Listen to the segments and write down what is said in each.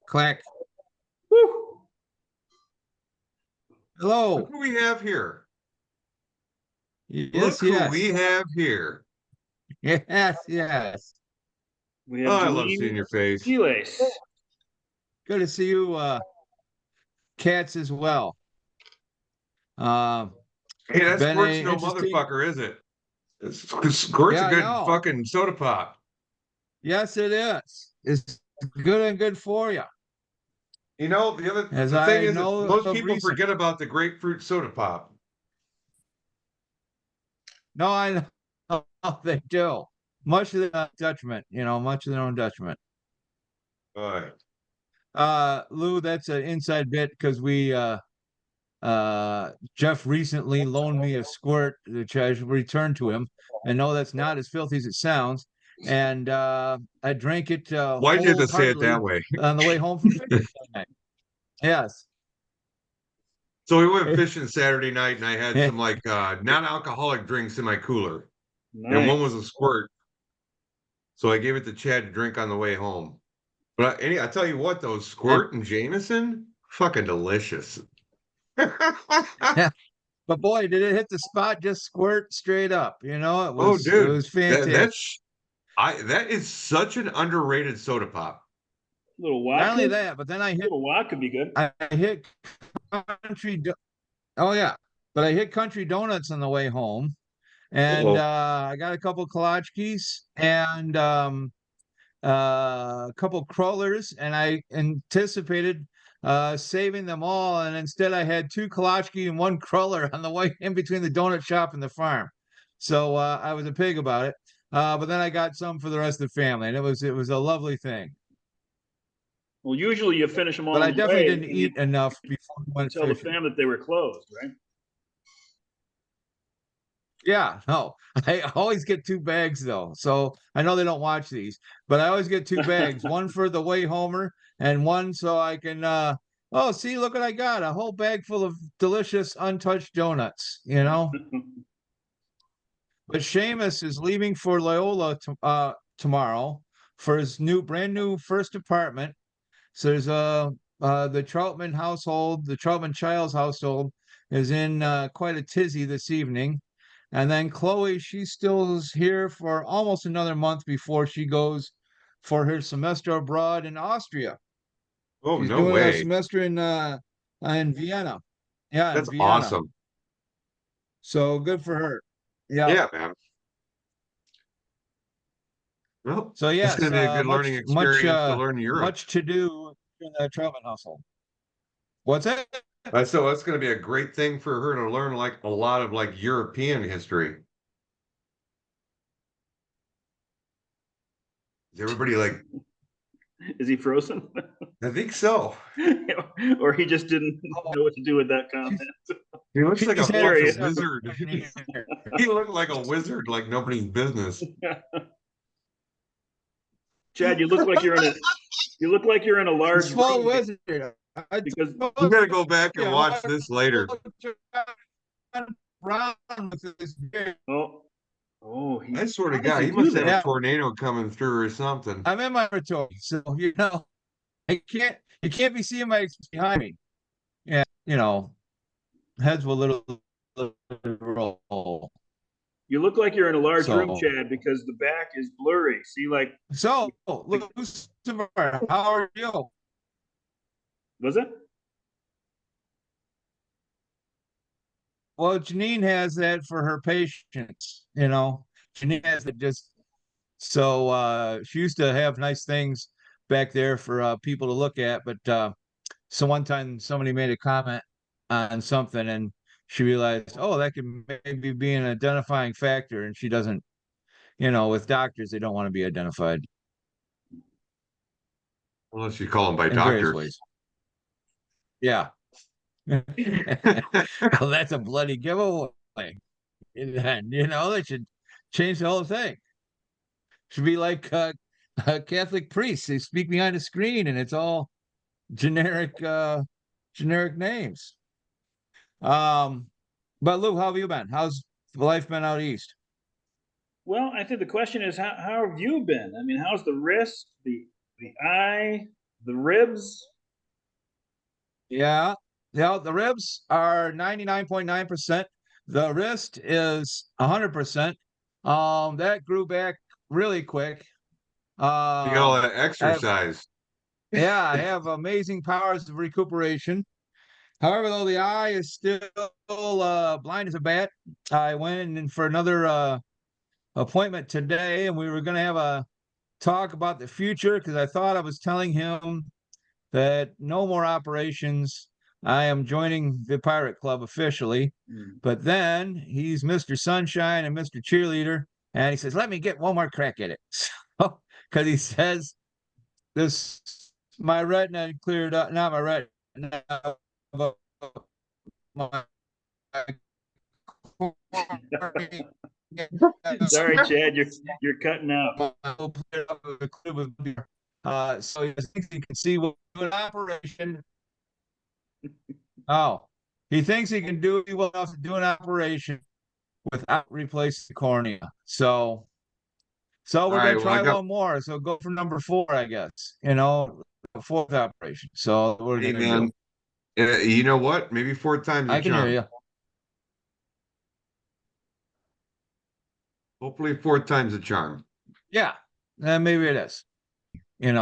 Clack. Woo. Hello. Look who we have here. Yes, Look who we yes. have here. Yes, yes. We Oh, have I love seeing your face. Giles. Good to see you, cats as well. Hey, that Been Squirt's a no interesting. motherfucker, is it? Squirt's Yeah, a I good know. fucking soda pop. Yes, it is. It's good and good for you, You know, as the thing I is that know most of people recent. forget about the grapefruit soda pop. No, I know they do. Much to their own detriment, much to their own detriment. All right. Lou, that's an inside bit because Jeff recently loaned me a squirt, which I returned to him. And no, that's not as filthy as it sounds. And I drank it Why'd you have to say it wholeheartedly that way? on the way home from fishing tonight. Yes. So we went fishing Saturday night, and I had some like non-alcoholic drinks in my cooler, and one Nice. was a squirt. So I gave it to Chad to drink on the way home. But I tell you what, though, squirt and Jameson, fucking delicious. But boy, did it hit the spot, just squirt straight up. It Oh, was it dude, was fantastic. that is such an underrated soda pop. Little Not only vodka. that, but then Little vodka could be good. I hit country. Oh yeah, but I hit Country Donuts on the way home, and Uh-oh. I got a couple kolachkis and a couple crullers, and I anticipated saving them all, and instead I had two kolachki and one cruller on the way in between the donut shop and the farm. So I was a pig about it. But then I got some for the rest of the family, and it was a lovely thing. Well, usually you finish them all But I on the definitely way, didn't and you eat enough before we went tell the fishing. fam that they were closed, right? Yeah, no, I always get two bags though. So I know they don't watch these, but I always get two bags, one for the way homer and one so I can oh, see, look what I got, a whole bag full of delicious untouched donuts. But Seamus is leaving for Loyola tomorrow for his brand new first apartment. So there's the Troutman household, the Troutman Childs household is in quite a tizzy this evening. And then Chloe, she still is here for almost another month before she goes for her semester abroad in Austria. Oh, She's no doing a way. semester in Vienna. Yeah, in That's Vienna. awesome. So good for her. Yeah. Yeah, man. Well, So it's yes, going to be a good learning experience to learn Europe. much to do in the Troutman household. What's that? So that's going to be a great thing for her to learn, like a lot of like European history. Is everybody like? Is he frozen? I think so. Or he just didn't know what to do with that comment. He looks like a She's had fucking hilarious. wizard. He looked like a wizard, like nobody's business. Chad, you look like you're in a large Small room wizard. because You got to go back and watch this later. he, I swear to how does God, he do must have that? a tornado coming through or something. I'm in my territory, so you can't be seeing my expense behind me. Yeah, heads will little roll. You look like you're in a large room, So Chad, because the back is blurry. See, like, Lucifer, how are you? was it? Well, Janine has that for her patients, Janine has it just so she used to have nice things back there for people to look at, but so one time somebody made a comment on something and she realized, oh, that could maybe be an identifying factor, and she doesn't, with doctors, they don't want to be identified Unless you call them by in various doctor. ways. Yeah. Well, that's a bloody giveaway. And, they should change the whole thing. Should be like Catholic priests. They speak behind a screen and it's all generic names. But Lou, how have you been? How's life been out east? Well, I think the question is, how have you been? I mean, how's the wrist, the eye, The ribs. Yeah. Yeah. The ribs are 99.9%. The wrist is 100%. That grew back really quick. You got all Um, that I have, exercise. yeah, I have amazing powers of recuperation. However, though the eye is still blind as a bat, I went in for another appointment today, and we were going to have a talk about the future because I thought I was telling him that no more operations. I am joining the Pirate Club officially. Mm. But then he's Mr. Sunshine and Mr. Cheerleader, and he says, "Let me get one more crack at it." So, because he says this, my retina cleared up, not my retina, but my Sorry, Chad, you're cutting out. So he thinks he can see what an operation. Oh, he thinks he can do well enough to do an operation without replacing the cornea. So All we're right. gonna Well, I try got. one more. So go for number 4, I guess. Fourth operation. So we're Hey, gonna do. man. You know what? Maybe 4 times a I can hear charm. you. Hopefully, 4 times a charm. Yeah, maybe it is. There he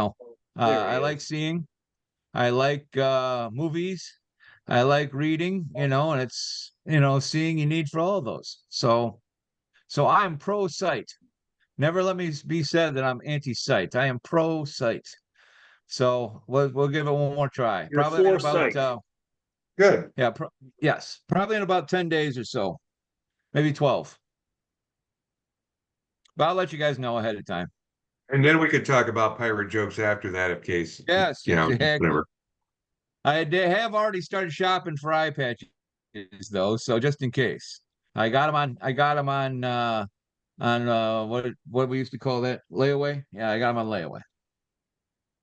I like is. seeing. I like movies. I like reading. And it's seeing you need for all of those. So I'm pro sight. Never let me be said that I'm anti sight. I am pro sight. So we'll give it one more try. Your Probably in about foresight. Good. yeah, yes, probably in about 10 days or so, maybe 12. But I'll let you guys know ahead of time. And then we could talk about pirate jokes after that, in case, Yes, exactly. whatever. Have already started shopping for eye patches though, so just in case. I got them on what we used to call that layaway. Yeah, I got them on layaway.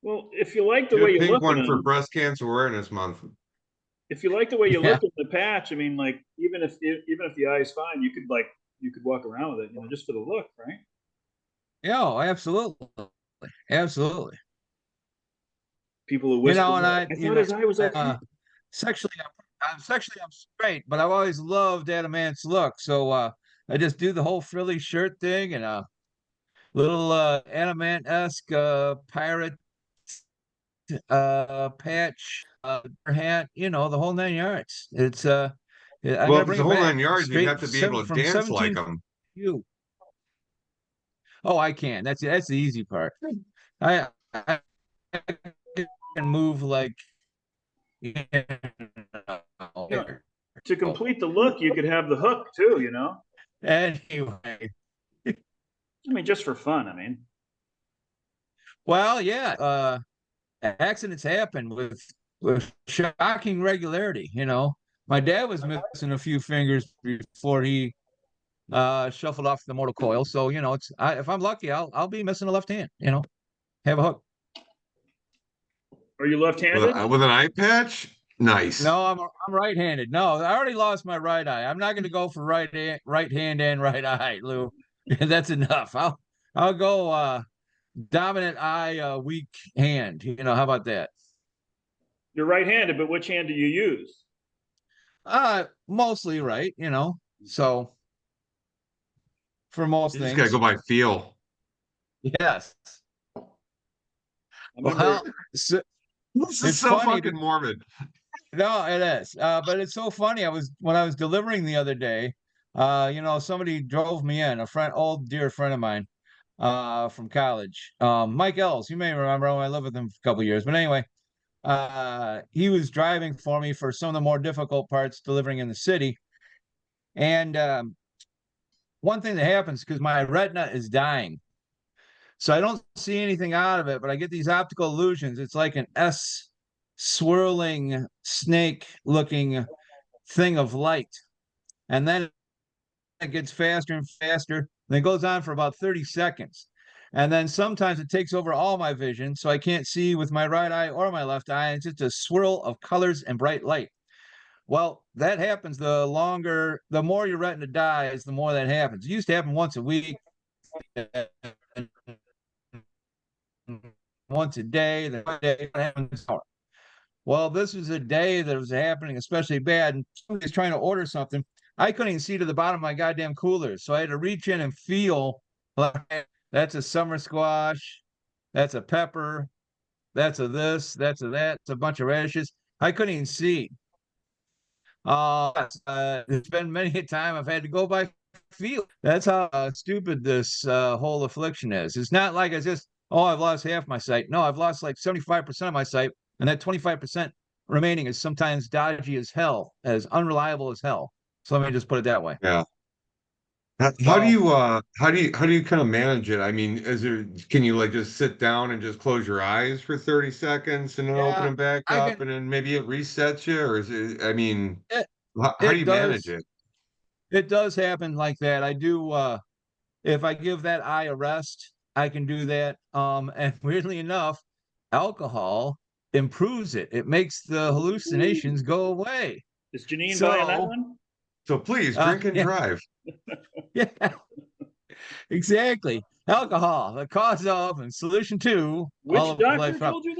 Well, if you like the Get way a you pink look at one for them, Breast Cancer Awareness Month. if you like the way you Yeah. look at the patch, I mean, like even if the eye is fine, you could walk around with it, just for the look, right? Yeah, oh, absolutely. Absolutely. People who whisper, And I thought his eye was okay. sexually I'm straight, but I've always loved Adamant's look. So I just do the whole frilly shirt thing and a little Adamant-esque pirate patch hat, the whole 9 yards. It's I'm Well, gonna if it's bring the it whole back 9 yards, you'd straight have to be able to from dance like 17 them. you. Oh, I can. That's the easy part. I can move like You know, to complete the look, you could have the hook too. Anyway, I mean, just for fun. I mean, well, yeah, accidents happen with shocking regularity. My dad was missing a few fingers before he shuffled off the mortal coil. So if I'm lucky, I'll be missing a left hand. Have a hook. are you With, left-handed? with an eye patch? Nice. No, I'm right-handed. No, I already lost my right eye. I'm not going to go for right hand and right eye, Lou. That's enough. I'll go dominant eye, weak hand. How about that? You're right-handed, but which hand do you use? Mostly right. So for most You just gotta go things, by feel. yes. I remember. Well, so, This is it's so funny. fucking morbid. No, it is. But it's so funny. When I was delivering the other day, somebody drove me in, old dear friend of mine, from college. Mike Ells, you may remember him. I lived with him for a couple of years. But anyway, he was driving for me for some of the more difficult parts delivering in the city. And one thing that happens because my retina is dying. So I don't see anything out of it, but I get these optical illusions. It's like an S swirling snake looking thing of light. And then it gets faster and faster. And it goes on for about 30 seconds. And then sometimes it takes over all my vision. So I can't see with my right eye or my left eye. It's just a swirl of colors and bright light. Well, that happens the more your retina dies, the more that happens. It used to happen once a week. once a day, then one day, well, this was a day that was happening especially bad, and somebody's trying to order something. I couldn't even see to the bottom of my goddamn cooler, so I had to reach in and feel like that's a summer squash, that's a pepper, that's a this, that's a that, it's a bunch of radishes. I couldn't even see. It's been many a time I've had to go by feel. That's how stupid this whole affliction is. It's not like it's just, oh, I've lost half my sight. No, I've lost like 75% of my sight, and that 25% remaining is sometimes dodgy as hell, as unreliable as hell. So let me just put it that way. Yeah. So How do you kind of manage it? I mean, can you like just sit down and just close your eyes for 30 seconds and then open yeah, them back I up can. and then maybe it resets you, or is it, I mean, It, how do it you manage does. it? It does happen like that. I do. If I give that eye a rest, I can do that. And weirdly enough, alcohol improves it. It makes the hallucinations go away. Is Janine buying that So, one? So please drink and yeah, drive. yeah, exactly. Alcohol, the cause of and solution to all Which of life's doctor problems. told you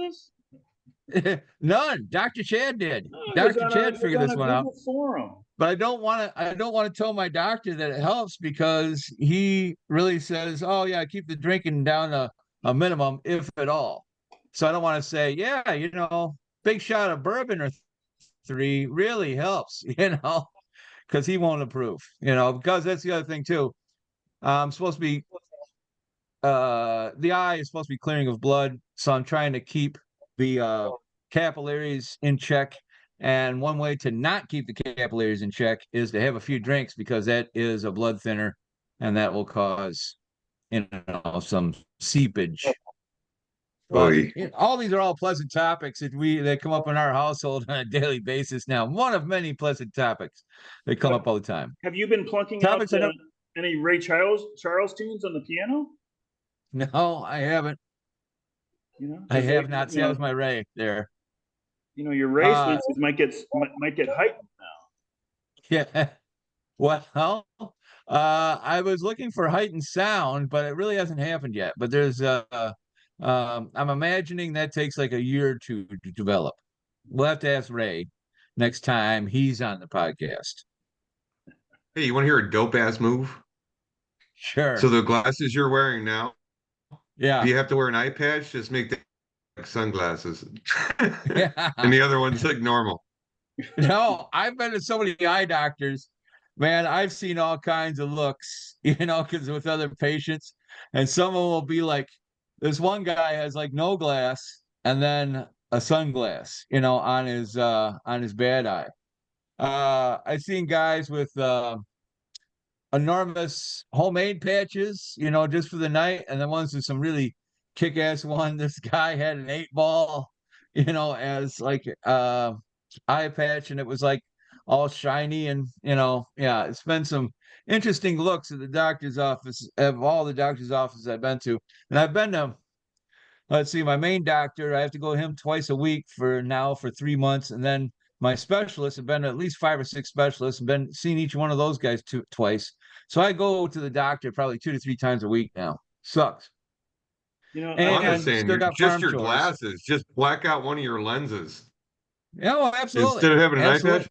this? None. Dr. Chad did. Oh, Dr. Chad it was figured on this a one out. Google forum. But I don't want to tell my doctor that it helps because he really says, oh yeah, keep the drinking down a minimum, if at all. So I don't want to say, yeah, big shot of bourbon or three really helps, because he won't approve, because that's the other thing too. I'm supposed to be the eye is supposed to be clearing of blood, so I'm trying to keep the capillaries in check. And one way to not keep the capillaries in check is to have a few drinks, because that is a blood thinner, and that will cause some seepage. But Oy. all these are all pleasant topics that come up in our household on a daily basis now. One of many pleasant topics that come What up all the time. have you been plunking out Topics I never. any Ray Charles tunes on the piano? No, I haven't. I Because they, have not. See, that was my Ray there. your Ray Uh, senses might get heightened now. Yeah. Well, I was looking for heightened sound, but it really hasn't happened yet. But I'm imagining that takes like a year or two to develop. We'll have to ask Ray next time he's on the podcast. Hey, you want to hear a dope ass move? So Sure. the glasses you're wearing now, if Yeah. you have to wear an eye patch, just make them like sunglasses. And Yeah. the other one's like normal. No, I've been to so many eye doctors. Man, I've seen all kinds of looks, because with other patients, and some of them will be like, this one guy has like no glass and then a sunglass, on his bad eye. I've seen guys with enormous homemade patches, just for the night, and then ones with some really kick-ass one. This guy had an 8 ball, as like eye patch, and it was like all shiny, and yeah, it's been some interesting looks at the doctor's office, of all the doctor's offices I've been to. And I've been to, let's see, my main doctor, I have to go to him twice a week for 3 months. And then my specialists have been to at least 5 or 6 specialists and been seeing each one of those guys twice. So I go to the doctor probably 2 to 3 times a week now. Sucks. Well, I'm just And saying, still you're got just farm your chores. glasses. Just black out one of your lenses Yeah, well, absolutely. instead of having an eye Absolutely. patch.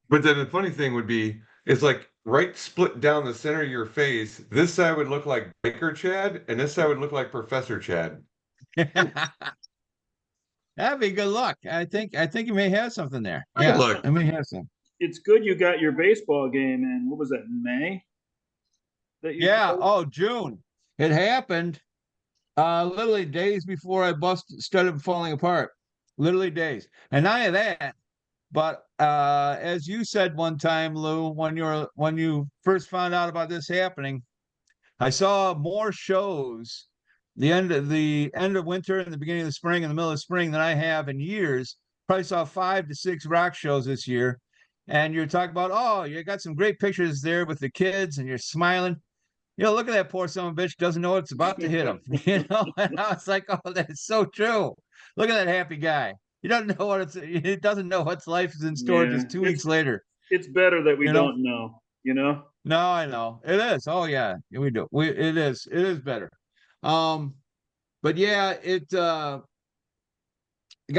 But then the funny thing would be, it's like right split down the center of your face. This side would look like Biker Chad, and this side would look like Professor Chad. That'd be good luck. I think you may have something there. Hey, Yeah, look, I may have some. It's good you got your baseball game in. What was that, May? That you Yeah. played? Oh, June. It happened literally days before I started falling apart. Literally days. And not only that, but as you said one time, Lou, when you first found out about this happening, I saw more shows the end of winter and the beginning of the spring and the middle of spring than I have in years. Probably saw 5 to 6 rock shows this year. And you're talking about, oh, you got some great pictures there with the kids and you're smiling. Look at that poor son of a bitch, doesn't know what's about to hit him. And I was like, oh, that's so true. Look at that happy guy. He doesn't know what's life is in store Yeah, just 2 weeks later. it's better that we You know? don't know. You know. No, I know. It is. Oh yeah, we do. It is better. Um, but yeah, it got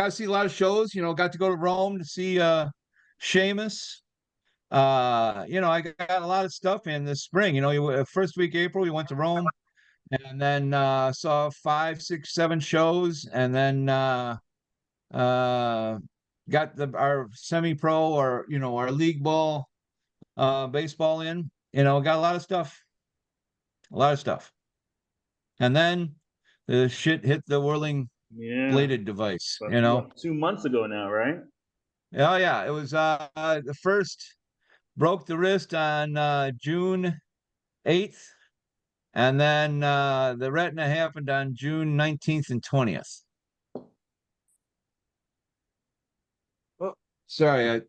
to see a lot of shows. Got to go to Rome to see Seamus. I got a lot of stuff in this spring. First week April we went to Rome, and then saw 5, 6, 7 shows, and then got our semi-pro, or our league ball baseball in. Got a lot of stuff, and then the shit hit the whirling Yeah. bladed device. But what, 2 months ago now, right? Oh yeah, it was the first broke the wrist on June 8th, and then the retina happened on June 19th and 20th. Oh, sorry,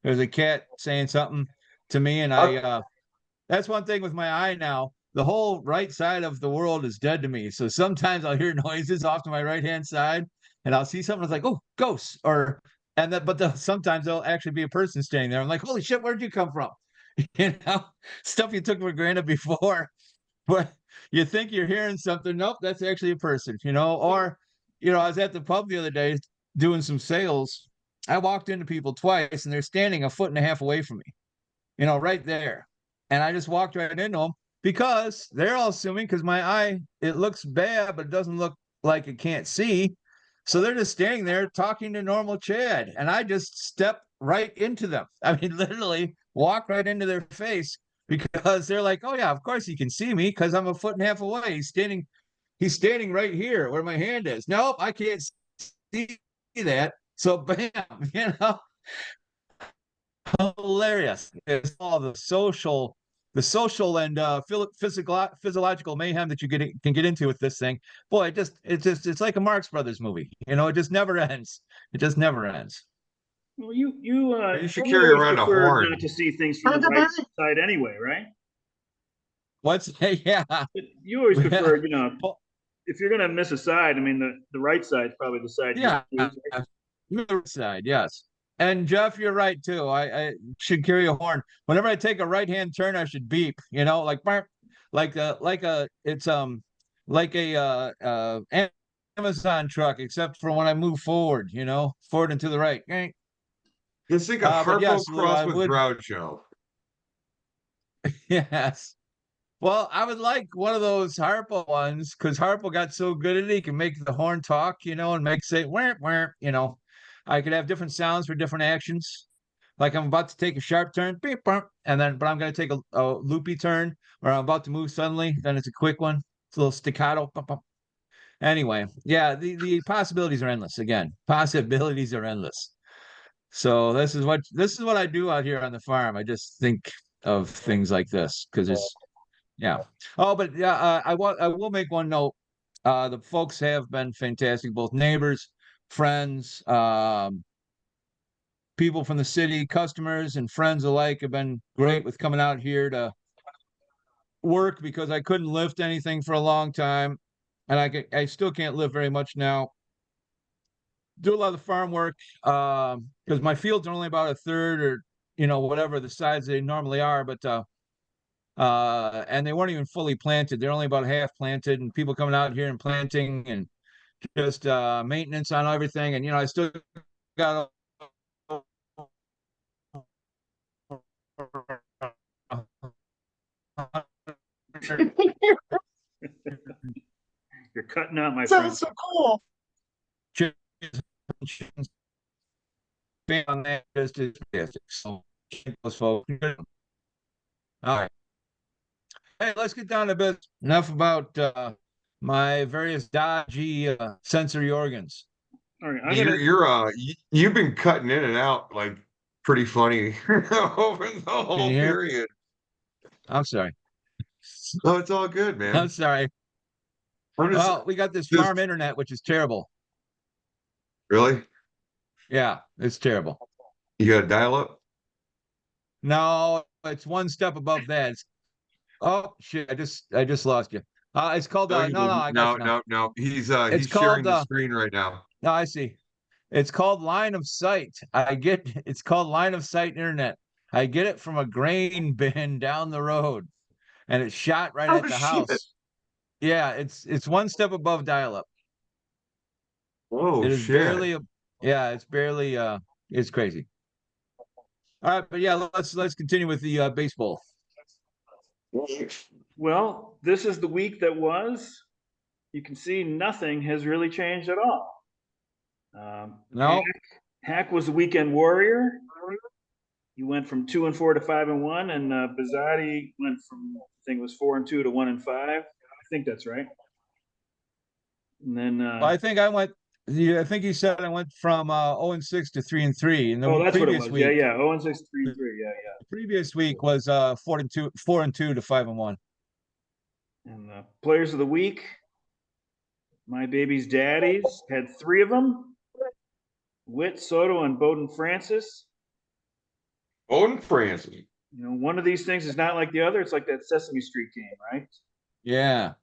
there's a cat saying something to me, and that's one thing with my eye now. The whole right side of the world is dead to me. So sometimes I'll hear noises off to my right hand side, and I'll see something. It's like, oh, ghosts, sometimes there'll actually be a person standing there. I'm like, holy shit, where'd you come from? Stuff you took for granted before, but you think you're hearing something. Nope, that's actually a person. Or I was at the pub the other day doing some sales. I walked into people twice, and they're standing a foot and a half away from me, right there. And I just walked right into them because they're all assuming, because my eye, it looks bad, but it doesn't look like it can't see. So they're just standing there talking to normal Chad. And I just step right into them. I mean, literally walk right into their face, because they're like, oh yeah, of course he can see me because I'm a foot and a half away. He's standing right here where my hand is. Nope, I can't see that. So bam, hilarious. It's all the social and physiological mayhem that you can get into with this thing. Boy, it's like a Marx Brothers movie. It just never ends. It just never ends. Well, You should you carry always around a prefer horn. not to see things from the right side anyway, right? What's yeah? But you always prefer, Well, if you're gonna miss a side, I mean, the right side's probably the side you yeah, choose. Right? middle side, yes. And Jeff, you're right too. I should carry a horn. Whenever I take a right hand turn, I should beep. Like bark, it's like a Amazon truck, except for when I move forward. Forward and to the right. It's like a But Harpo yes, Lou, cross I with would. Groucho. Yes. Well, I would like one of those Harpo ones, because Harpo got so good at it. He can make the horn talk, and make say where where. I could have different sounds for different actions. Like I'm about to take a sharp turn, beep, bump, and then but I'm going to take a loopy turn, or I'm about to move suddenly. Then it's a quick one. It's a little staccato. Bump, bump. Anyway, yeah, the possibilities are endless. Again, possibilities are endless. So this is what I do out here on the farm. I just think of things like this because it's yeah. Oh, but yeah, I will make one note. The folks have been fantastic, both neighbors, friends, people from the city, customers and friends alike have been great with coming out here to work, because I couldn't lift anything for a long time, and I still can't lift very much now. Do a lot of the farm work because my fields are only about a third, or whatever the size they normally are, but and they weren't even fully planted. They're only about half planted, and people coming out here and planting, and just maintenance on everything. And I still got You're cutting out, my friend. Sounds so cool. on that. So those folks. All right. Hey, let's get down to business. Enough about my various dodgy sensory organs. All right, You've been cutting in and out like pretty funny over the whole period. I'm sorry. No, it's all good, man. I'm sorry. Well, we got this farm internet, which is terrible. Really? Yeah, it's terrible. You got a dial up? No, it's one step above that. Oh shit! I just lost you. It's called No, I got you now. no. He's It's sharing called the screen right now. no, I see. It's called line of sight. It's called line of sight internet. I get it from a grain bin down the road, and it's shot right Oh at the shit! house. Yeah, it's one step above dial-up. Oh It is shit. barely yeah, it's barely it's crazy. All right, but yeah, let's continue with the baseball. Well, this is the week that was. You can see nothing has really changed at all. No, Hack was the weekend warrior. He went from 2-4 to 5-1, and Bizzotti went from, I think it was 4-2 to 1-5. I think that's right. And then I think I went. I think he said I went from 0-6 to 3-3. In the that's what it previous was. Yeah, week, yeah. 0-6, the 3-3. Yeah, previous week was 4-2 to 5-1. yeah. And players of the week, my baby's daddies had three of them: Witt, Soto, and Bowden Francis. Owen Francis. One of these things is not like the other. It's like that Sesame Street game, right? Yeah.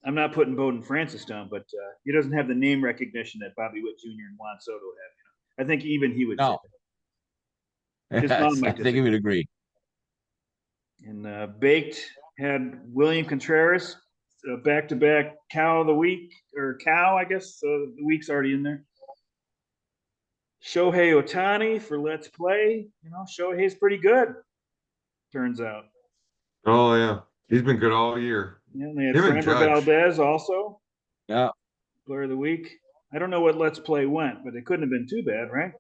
I'm not putting Bowden Francis down, but he doesn't have the name recognition that Bobby Witt Jr. and Juan Soto have. I think even he would say No. that. His mom Yes, I might think he would disagree. agree. And Baked had William Contreras, back-to-back cow of the week, or cow, I guess. The week's already in there. Shohei Otani for Let's Play. Shohei's pretty good, turns out. Oh yeah. He's been good all year. Yeah, and they had Him and Framber Judge. Valdez also, Yeah. player of the week. I don't know what Let's Play went, but it couldn't have been too bad, right?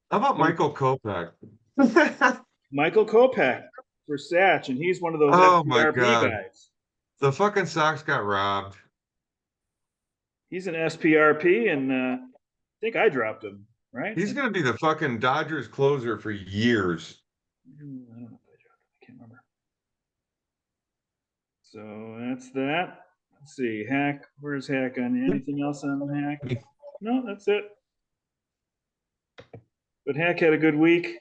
How about Michael Kopech? Michael Kopech for Satch, and he's one of those Oh my SPRP god. guys. The fucking Sox got robbed. He's an SPRP, and I think I dropped him, right? He's gonna be the fucking Dodgers closer for years. I don't know if I dropped him. I can't remember. So that's that. Let's see. Hack. Where's Hack on? Anything else on Hack? No, that's it. But Hack had a good week.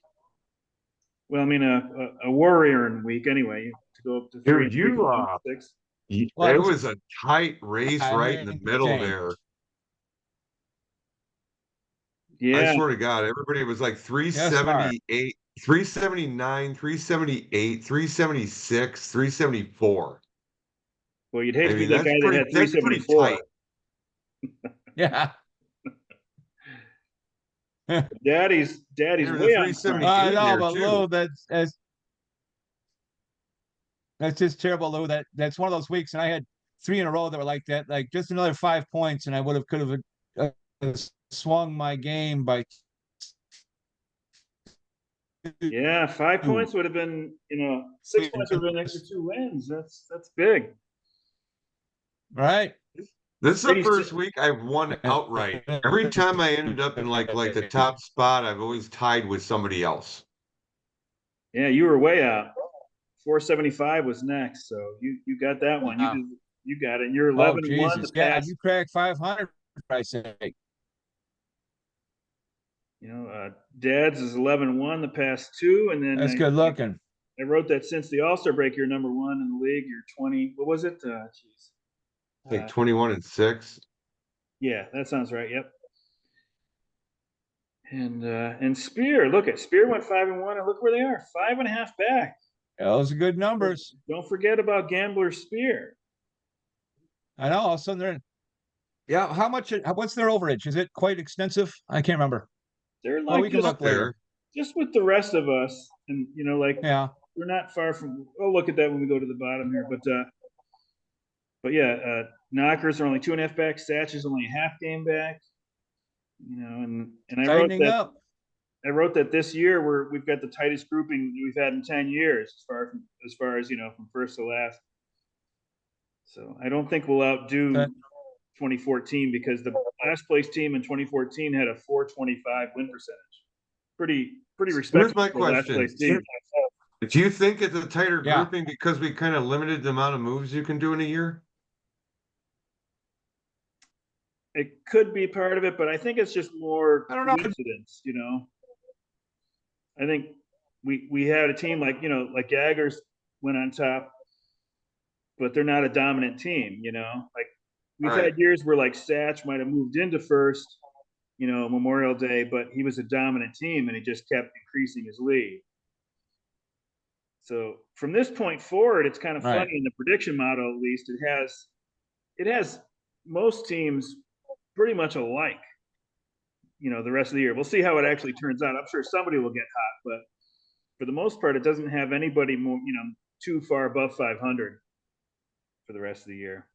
Well, I mean, a warrior week anyway, to go up to 3 Dude, and 3 from 6. it Well, was a tight race I right in the middle maintain. there. I Yeah, swear to God, everybody was like Yes, 378, 379, 378, 376, 374. well, you'd hate I to be mean, that guy that had that's pretty 374. tight. Yeah. Daddy's There was a way on time. 378 I in know, there but too. Lou, that's just terrible, Lou. That's one of those weeks, and I had 3 in a row that were like that. Like just another 5 points, and I could have swung my game by Yeah, 5 2. points would have been, 6 points would have been extra 2 wins. That's big. Right? This is the Brady, first week I've won outright. Every time I ended up in like the top spot, I've always tied with somebody else. yeah, you were way out. 475 was next, so you got that one. Wow. You got it. You're Oh 11-1 Jesus. the Yeah, past. you cracked 500 for Christ's sake. Dad's is 11-1 the past 2, and then That's good looking. I wrote that since the All-Star break, you're number 1 in the league. You're 20. What was it? Geez. Like 21-6. Yeah, that sounds right. Yep. And Spear, look at Spear went 5-1, and look where they are, 5.5 back. Those are good numbers. Don't forget about Gambler Spear. I know. All of a sudden they're yeah. What's their overage? Is it quite extensive? I can't remember. They're Oh, like we can look later. just with the rest of us, and Yeah. we're not far from. Oh, look at that when we go to the bottom here, but yeah, Knockers are only 2.5 back. Satch is only a half game back. And I wrote Tightening that. up. I wrote that this year we've got the tightest grouping we've had in 10 years, as far as from first to last. So I don't think we'll outdo 2014, because the last place team in 2014 had a 425 win percentage. Pretty respectable. Here's my for last question. place team. Do you think it's a tighter Yeah. grouping because we kind of limited the amount of moves you can do in a year? It could be part of it, but I think it's just more I don't know. coincidence. I think we had a team like Jaggers went on top, but they're not a dominant team. Like we've Right. had years where like Satch might have moved into first, Memorial Day, but he was a dominant team and he just kept increasing his lead. So from this point forward, it's kind of Right. funny in the prediction model, at least it has most teams pretty much alike. The rest of the year. We'll see how it actually turns out. I'm sure somebody will get hot, but for the most part, it doesn't have anybody more, too far above 500 for the rest of the year.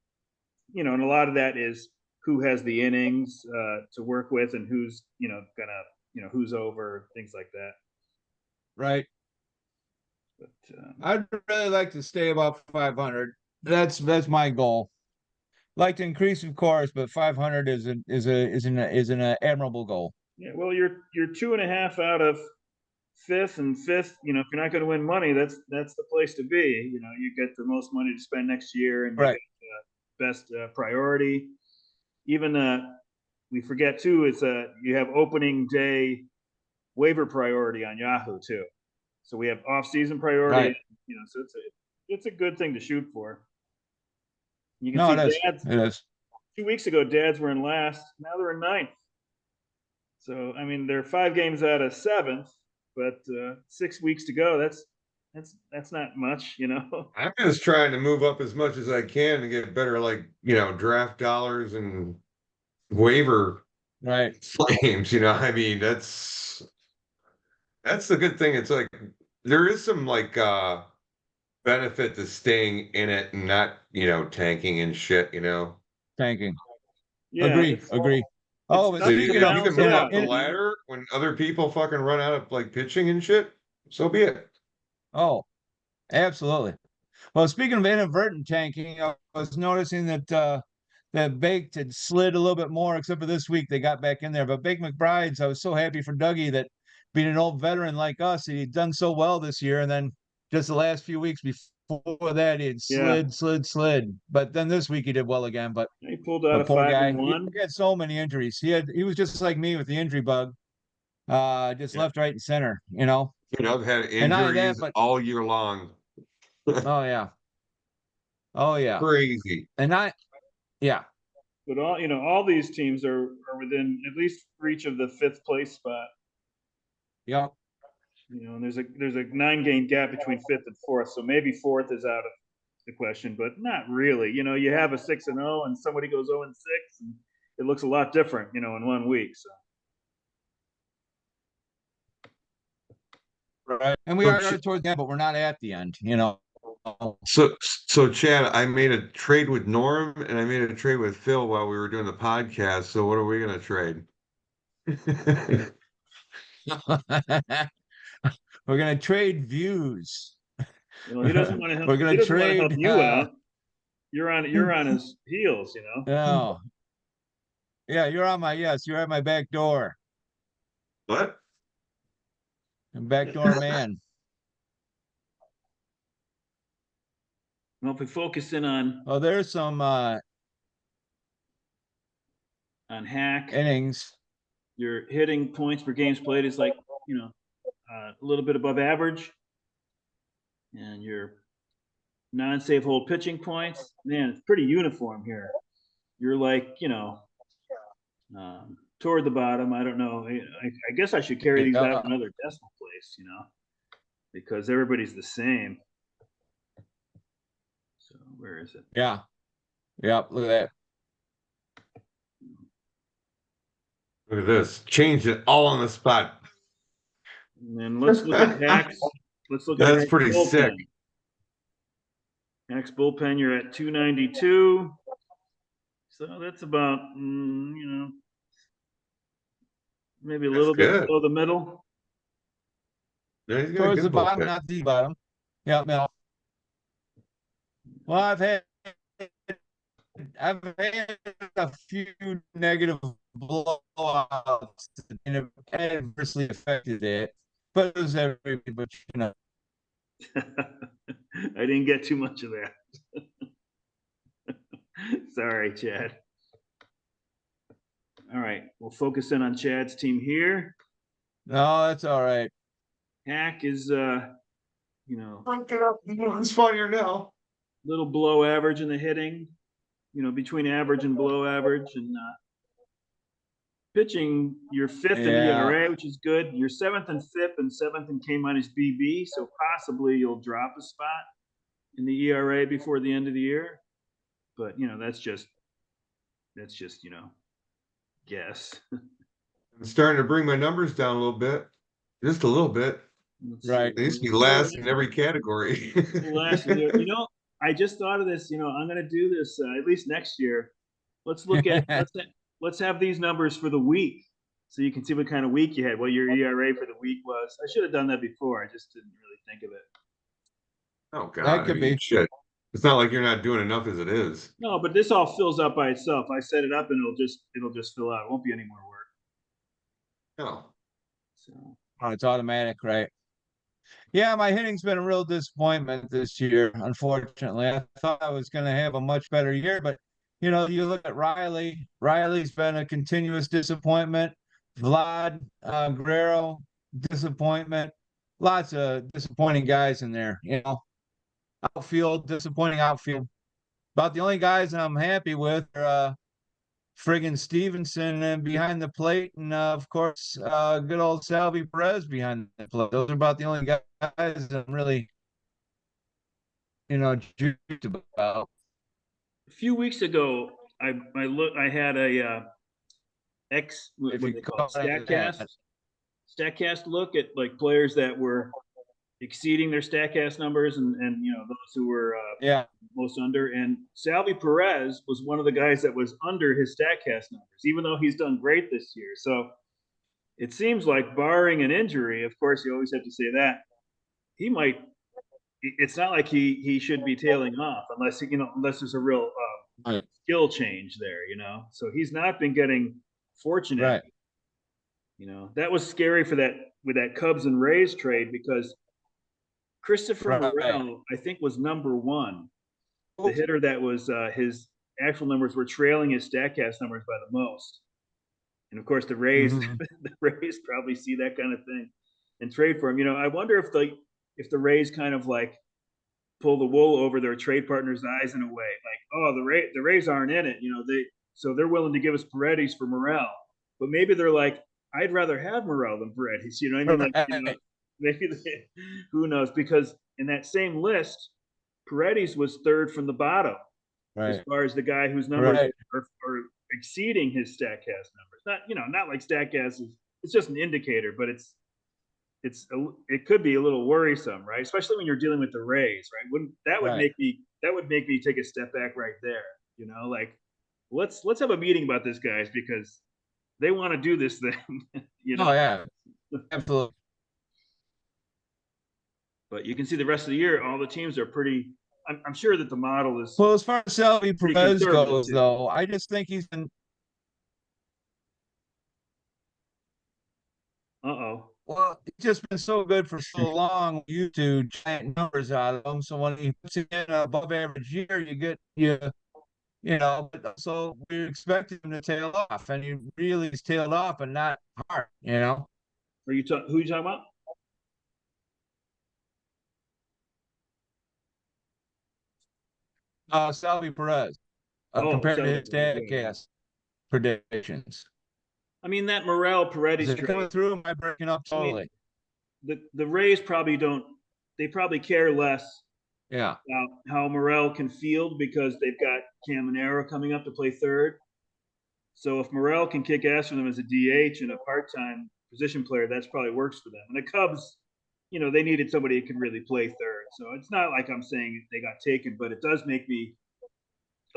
And a lot of that is who has the innings to work with and who's, who's over, things like that. Right. But I'd really like to stay above 500. That's my goal. Like to increase, of course, but 500 is an admirable goal. yeah, well, you're 2.5 out of fifth and fifth. If you're not going to win money, that's the place to be. You get the most money to spend next year, and you Right. get best priority. Even we forget too is you have opening day waiver priority on Yahoo too. So we have off-season priority. Right. So it's a good thing to shoot for. You can No, see it is. dads It is. 2 weeks ago, dads were in last. Now they're in ninth. So I mean, they're 5 games out of seventh, but 6 weeks to go. That's not much. I'm just trying to move up as much as I can to get better, like, draft dollars and waiver Right. claims. I mean, that's the good thing. It's like there is some like benefit to staying in it and not, tanking and shit. Tanking. Yeah, Agree. Agree. it's Oh, but So tough to speaking of you can balance it move in a, up out. the in, ladder when other people fucking run out of like pitching and shit. So be it. oh, absolutely. Well, speaking of inadvertent tanking, I was noticing that Baked had slid a little bit more, except for this week they got back in there. But Bake McBride's, I was so happy for Dougie that being an old veteran like us, he'd done so well this year, and then just the last few weeks before that, he had Yeah, slid. But then this week he did well again. But he pulled out the a poor 5 and guy, he 1. had so many injuries. He was just like me with the injury bug, just Yeah. left, right, and center, I've had And not only that, injuries but all year long. oh yeah, oh yeah, Crazy. and I yeah. But all these teams are within at least reach of the 5th place spot. Yep. And there's a 9-game gap between 5th and 4th, so maybe 4th is out of the question, but not really. You have a 6-0, and somebody goes 0-6, and it looks a lot different, in 1 week. So Right. And we So, are towards the end, but we're not at the end. so Chad, I made a trade with Norm and I made a trade with Phil while we were doing the podcast. So what are we gonna trade? We're gonna trade views. he doesn't want to help. We're He gonna doesn't want to help trade you out. You're on his heels. no. Yeah, you're at my back door. What? Backdoor man. Well, if we focus in on Oh, there's some Hack, innings. your hitting points per games played is like a little bit above average, and your non-save hold pitching points, man, it's pretty uniform here. You're like toward the bottom. I don't know. I guess I should carry these out another decimal place, because everybody's the same. So where is it? Yeah. Yep. Look at that. Look at this. Changed it all on the spot. And then let's look at Hack's. Let's look at That's Hack's pretty bullpen. sick. Hack's bullpen, you're at 292. So that's about maybe a little bit good. below the middle. Yeah, he's got a Towards the good bottom, bullpen. not the bottom. Yeah, no. Well, I've had a few negative blowouts and it adversely affected it, but it was everybody. But I didn't get too much of that. Sorry, Chad. All right, we'll focus in on Chad's team here. no, that's all right. Hack is, It's funnier now. little below average in the hitting, between average and below average, and pitching, you're fifth in Yeah. ERA, which is good. You're seventh and fifth and seventh in K minus BB. So possibly you'll drop a spot in the ERA before the end of the year. But that's just guess. I'm starting to bring my numbers down a little bit, just a little bit. Let's Right. They used to be see. last in every category. Last year, I just thought of this. I'm going to do this at least next year. Let's look at let's have these numbers for the week, so you can see what kind of week you had, what your ERA for the week was. I should have done that before. I just didn't really think of it. Oh That God, I could mean, be. shit. It's not like you're not doing enough as it is. No, but this all fills up by itself. I set it up and it'll just fill out. It won't be any more work. No. So Oh, it's automatic, right? Yeah, my hitting's been a real disappointment this year, unfortunately. I thought I was going to have a much better year, but you look at Riley. Riley's been a continuous disappointment. Vlad, Guerrero, disappointment. Lots of disappointing guys in there, Outfield, disappointing outfield. About the only guys I'm happy with are friggin' Stevenson and behind the plate, and of course, good old Salvi Perez behind the plate. Those are about the only guys I'm really, juiced about. a few weeks ago, I had a what If do you they call call it? it that. Statcast look at like players that were exceeding their Statcast numbers and those who were Yeah, most under. And Salvi Perez was one of the guys that was under his Statcast numbers, even though he's done great this year. So it seems like, barring an injury, of course, you always have to say that, he might. It's not like he should be tailing off unless there's a real right, skill change there. So he's not been getting fortunate. right, That was scary for that with that Cubs and Rays trade, because Christopher right. Morel, I think, was number one. The Oh, hitter that was his actual numbers were trailing his Statcast numbers by the most. And of course, the Rays, mhm. the Rays probably see that kind of thing and trade for him. I wonder if the Rays kind of like pull the wool over their trade partners' eyes in a way, like, oh, the Rays aren't in it, they're willing to give us Paredes for Morel, but maybe they're like, I'd rather have Morel than Paredes. You know what I mean? Like, Right, maybe who knows? Because in that same list, Paredes was third from the bottom as right, far as the guy whose numbers right, are exceeding his Statcast numbers. Not like Statcast is, it's just an indicator, but it could be a little worrisome, right? Especially when you're dealing with the Rays, right? Wouldn't that would right. make me take a step back right there. Like, let's have a meeting about this, guys, because they want to do this thing. Oh, yeah, absolutely. But you can see the rest of the year, all the teams are pretty. I'm sure that the model is Well, as far as Salvi pretty Perez conservative goes, too. though, I just think he's been. Uh-oh. Well, he's just been so good for so long. You two giant numbers out of him. So when he puts it in an above average year, you get But so we expected him to tail off, and he really has tailed off, and not hard. Who are you talking about? Salvi Perez, Oh, compared to Salvador his Perez. Yeah. Statcast predictions. I mean, that Morel Is Paredes it coming trade. through? Am I breaking up I mean, totally? the Rays probably don't. They probably care less Yeah, about how Morel can field because they've got Caminero coming up to play third. So if Morel can kick ass for them as a DH and a part-time position player, that's probably works for them. And the Cubs, they needed somebody who could really play third. So it's not like I'm saying they got taken, but it does make me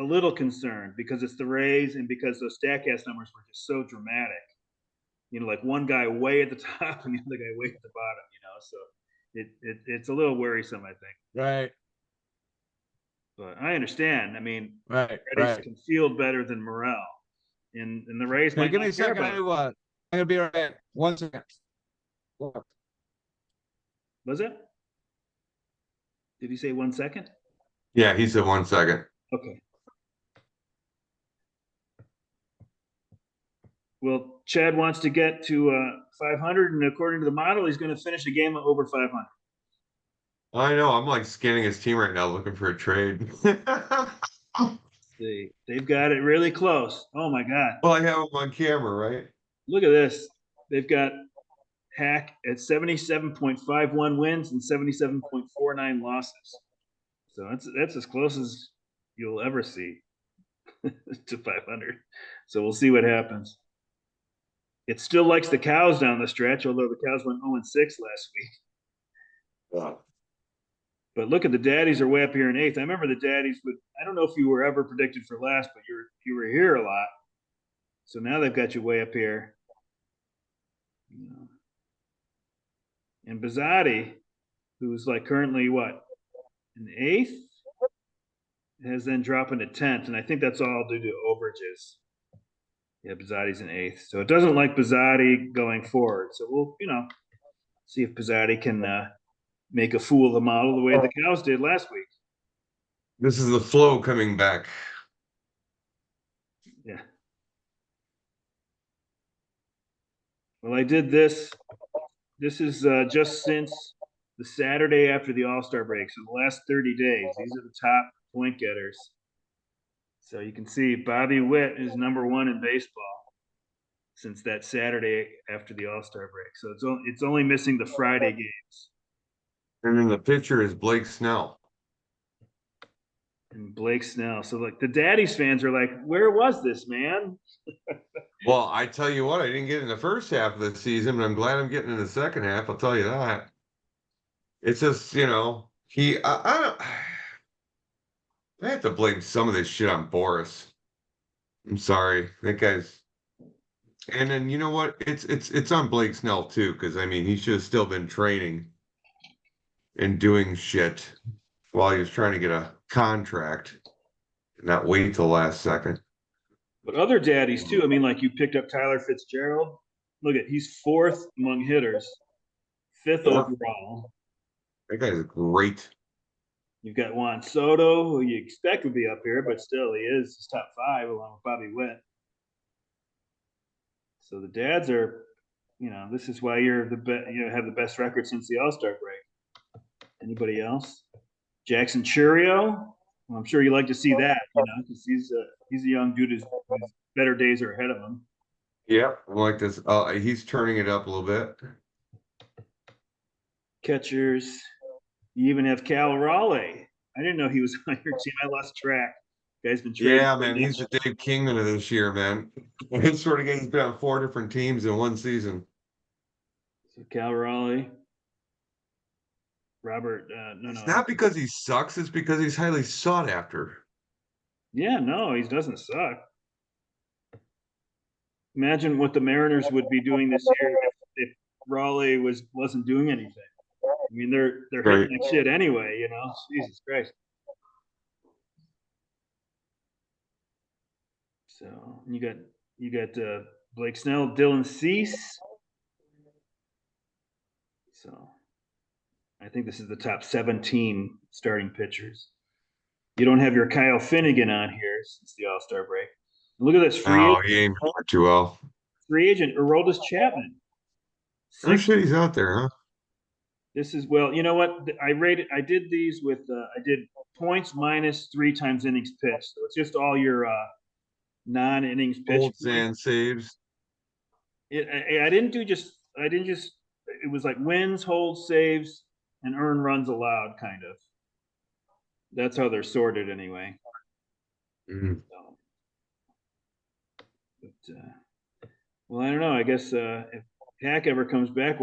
a little concerned because it's the Rays and because those Statcast numbers were just so dramatic. Like one guy way at the top and the other guy way at the bottom. So it's a little worrisome, I think. right, But I understand. I mean, right, Reddish right. can field better than Morel, and the Rays Okay, might give me a not care second. about it. I'm gonna be right back. 1 second. Was it? Did he say 1 second? Yeah, he said 1 second. Okay. Well, Chad wants to get to 500, and according to the model, he's going to finish a game over 500. I know. I'm like scanning his team right now, looking for a trade. They've got it really close. Oh my God. Well, I have him on camera, right? Look at this. They've got Hack at 77.51 wins and 77.49 losses. So that's as close as you'll ever see to 500. So we'll see what happens. It still likes the Cows down the stretch, although the Cows went 0-6 last week. Wow. But look at the Daddies are way up here in eighth. I remember the Daddies would. I don't know if you were ever predicted for last, but you were here a lot. So now they've got you way up here. And Bizzotti, who's like currently what, in eighth, has then dropped into 10th, and I think that's all due to overages. Yeah, Bizzotti's in eighth, so it doesn't like Bizzotti going forward. So we'll, see if Bizzotti can make a fool of the model the way the Cows did last week. This is the flow coming back. Yeah. Well, I did this. This is just since the Saturday after the All-Star break, so the last 30 days. These are the top point getters. So you can see Bobby Witt is number one in baseball since that Saturday after the All-Star break. So it's only missing the Friday games. And then the pitcher is Blake Snell. And Blake Snell. So like the Daddies fans are like, where was this, man? Well, I tell you what, I didn't get in the first half of the season, but I'm glad I'm getting in the second half. I'll tell you that. It's just, I have to blame some of this shit on Boris. I'm sorry, that guy's. And then you know what? It's on Blake Snell too, because I mean he should have still been training and doing shit while he was trying to get a contract, and not wait till last second. But other Daddies too. I mean, like you picked up Tyler Fitzgerald. Look at he's fourth among hitters, fifth overall. That guy's great. You've got Juan Soto, who you expect would be up here, but still he is his top five along with Bobby Witt. So the Dads are, this is why you're the best. You have the best record since the All-Star break. Anybody else? Jackson Churio. Well, I'm sure you like to see that, because he's a young dude whose better days are ahead of him. Yeah, I like this. He's turning it up a little bit. Catchers. You even have Cal Raleigh. I didn't know he was on your team. I lost track. Guy's been trading. Yeah, man, he's the Dave Kingman of this year, man. His sort of he's been on 4 different teams in one season. So Cal Raleigh. Robert, no. It's not because he sucks, it's because he's highly sought after. Yeah, no, he doesn't suck. Imagine what the Mariners would be doing this year if Raleigh wasn't doing anything. I mean, they're hitting like shit anyway, Jesus Christ. So you got Blake Snell, Dylan Cease. So I think this is the top 17 starting pitchers. You don't have your Kyle Finnegan on here since the All-Star break. Look at this free agent. He ain't doing too well. Free agent Aroldis Chapman. Oh shit, he's out there, huh? This is, well, you know what? I did these with, I did points minus 3 times innings pitched. So it's just all your non-innings pitched. Holds and saves. I didn't just, it was like wins, holds, saves, and earned runs allowed, kind of. That's how they're sorted anyway. Mm-hmm. So, but, well, I don't know. I guess if Hack ever comes back,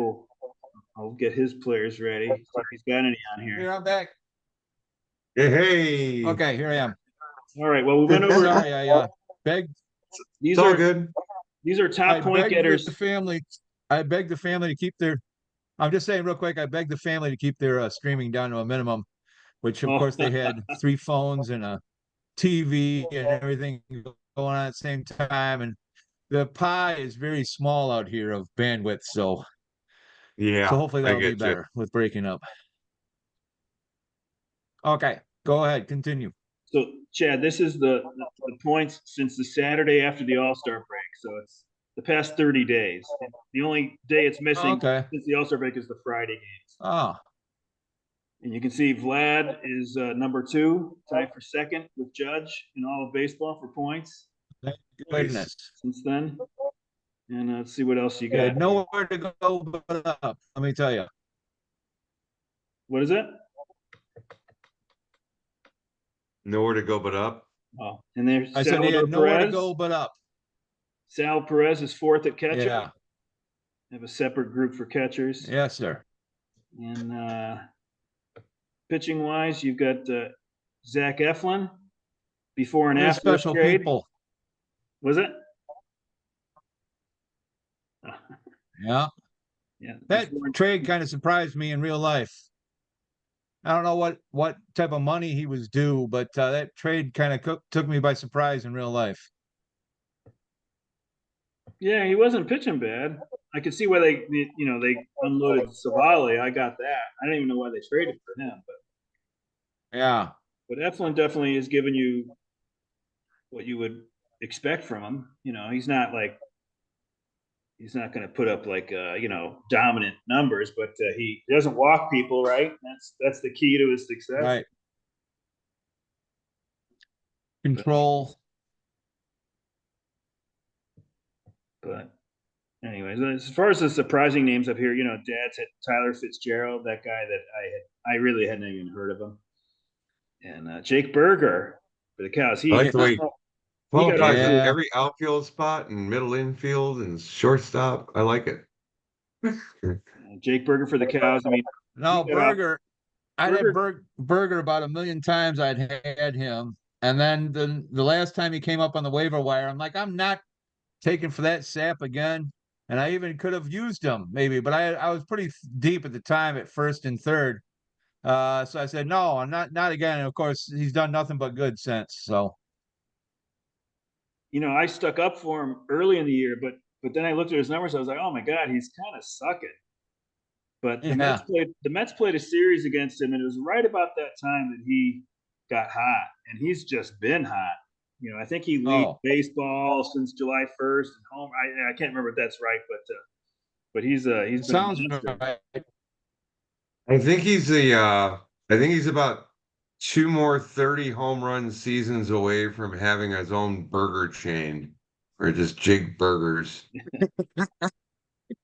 I'll get his players ready. See if he's got any on here. Here, I'm back. Hey. Okay, here I am. All right. Well, we went over. Sorry, I begged. These it's all are good. These are top point getters. I begged the family to keep their. I'm just saying real quick. I begged the family to keep their streaming down to a minimum, which of course they had 3 phones and a TV and everything going on at the same time, and the pie is very small out here of bandwidth, so hopefully that'll be better with breaking up. Okay, go ahead, continue. So Chad, this is the points since the Saturday after the All-Star break. So it's the past 30 days. The only day it's missing since the All-Star break is the Friday games. Oh. And you can see Vlad is number 2, tied for second with Judge in all of baseball for points. Thank goodness. Since then. And let's see what else you He got. had nowhere to go but up. Let me tell you. What is it? Nowhere to go but up. Oh, and there's I said he Salvador had nowhere to Perez. go but up. Sal Perez is fourth at catcher. Yeah. They have a separate group for catchers. Yes, sir. And pitching wise, you've got Zach Eflin before and They're after the special trade. people. Was it? Yeah. Yeah. That trade kind of surprised me in real life. I don't know what type of money he was due, but that trade kind of took me by surprise in real life. Yeah, he wasn't pitching bad. I could see why they unloaded Savali. I got that. I don't even know why they traded for him, Yeah. but Eflin definitely is giving you what you would expect from him. He's not going to put up like dominant numbers, but he doesn't walk people, right? That's the key to his success. Right. Control. But anyways, as far as the surprising names up here, Dad's had Tyler Fitzgerald, that guy that I really hadn't even heard of him, and Jake Berger for the Cows. I like the way he qualifies got at every outfield spot and middle infield and shortstop. I like it. Jake Berger for the Cows. I mean, No, Berger. I'd had Berger. Berger about 1,000,000 times. I'd had him, and then the last time he came up on the waiver wire, I'm like, I'm not taking for that sap again. And I even could have used him maybe, but I was pretty deep at the time at first and third. So I said, no, I'm not again. And of course, he's done nothing but good since. So I stuck up for him early in the year, but then I looked at his numbers. I was like, oh my God, he's kind of sucking. But the Mets played a series against him, and it was right about that time that he got hot, and he's just been hot. I think he leads baseball since July 1st and home. I can't remember if that's right, but he's been sounds a monster. Right. I think he's about 2 more 30 home run seasons away from having his own burger chain or just Jake Burgers.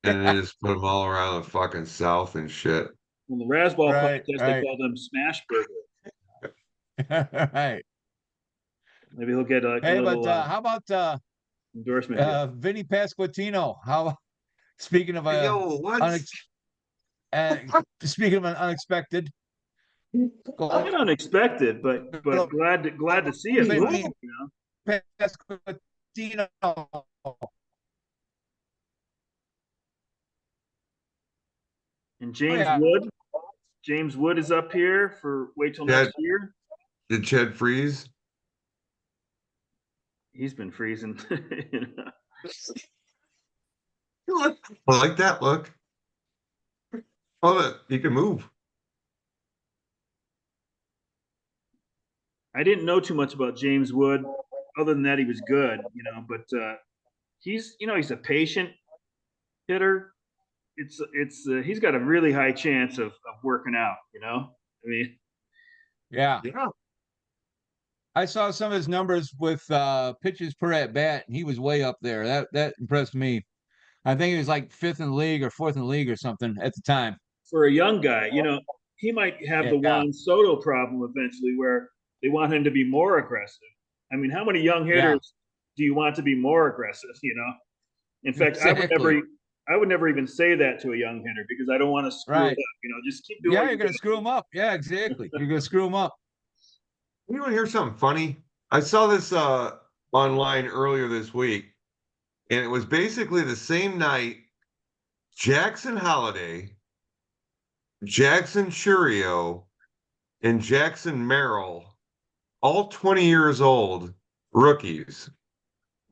And they just put them all around the fucking South and shit. In the Razzball podcast, they right. called him Smash Burger. Right. Maybe he'll get a little. But how about endorsement? Vinny Pasquantino? How? Speaking of what? Speaking of an unexpected, Not unexpected, but glad to see it. Vinny Pasquantino. And James Wood is up here for wait till next year. Did Ched freeze? He's been freezing. I like that look. Oh, he can move. I didn't know too much about James Wood, other than that he was good, but he's a patient hitter. He's got a really high chance of working out, I mean, yeah. I saw some of his numbers with pitches per at bat, and he was way up there. That impressed me. I think he was like 5th in the league or 4th in the league or something at the time. For a young guy, he might have the Juan Soto problem eventually, where they want him to be more aggressive. I mean, how many young hitters do you want to be more aggressive? In fact, exactly. I would never even say that to a young hitter because I don't want to screw it up. Just keep doing. Yeah, you're going to screw him up. Yeah, exactly. You're going to screw him up. You want to hear something funny? I saw this online earlier this week, and it was basically the same night. Jackson Holiday, Jackson Churio, and Jackson Merrill, all 20 years old, rookies,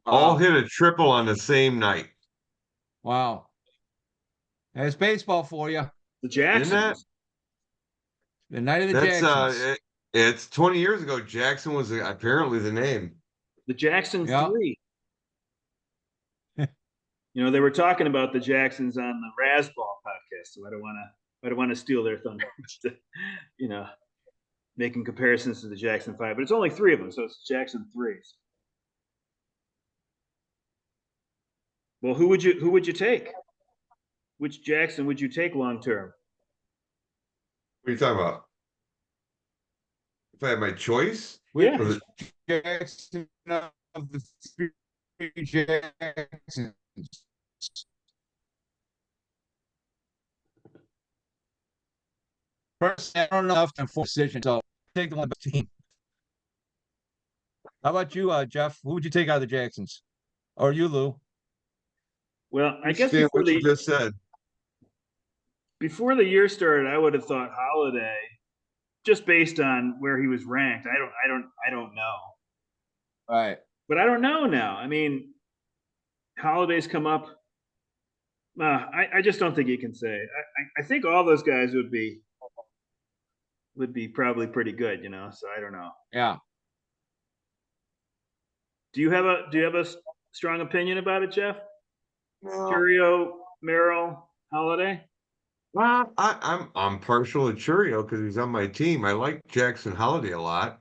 all hit a triple on the same night. Wow. That's baseball for you. The Jacksons. The night of the Jacksons. It's 20 years ago. Jackson was apparently the name. The Jackson 3. They were talking about the Jacksons on the Razzball podcast, so I don't want to steal their thunder. Making comparisons to the Jackson 5, but it's only 3 of them, so it's Jackson 3s. Well, who would you take? Which Jackson would you take long term? What are you talking about? If I had my choice, Which Yeah. or the, Jackson of the three Jacksons? First, I don't know enough to force decision, so take the one best team. How about you, Jeff? Who would you take out of the Jacksons? Or you, Lou? Well, I guess understand what you just said. before the year started, I would have thought Holiday, just based on where he was ranked. I don't know, Right. but I don't know now. I mean, Holiday's come up. I just don't think you can say. I think all those guys would be probably pretty good, you know. So I don't know. Yeah. Do you have a strong opinion about it, Jeff? No. Curio, Merrill, Holiday. Well, I'm partial to Churio because he's on my team. I like Jackson Holiday a lot.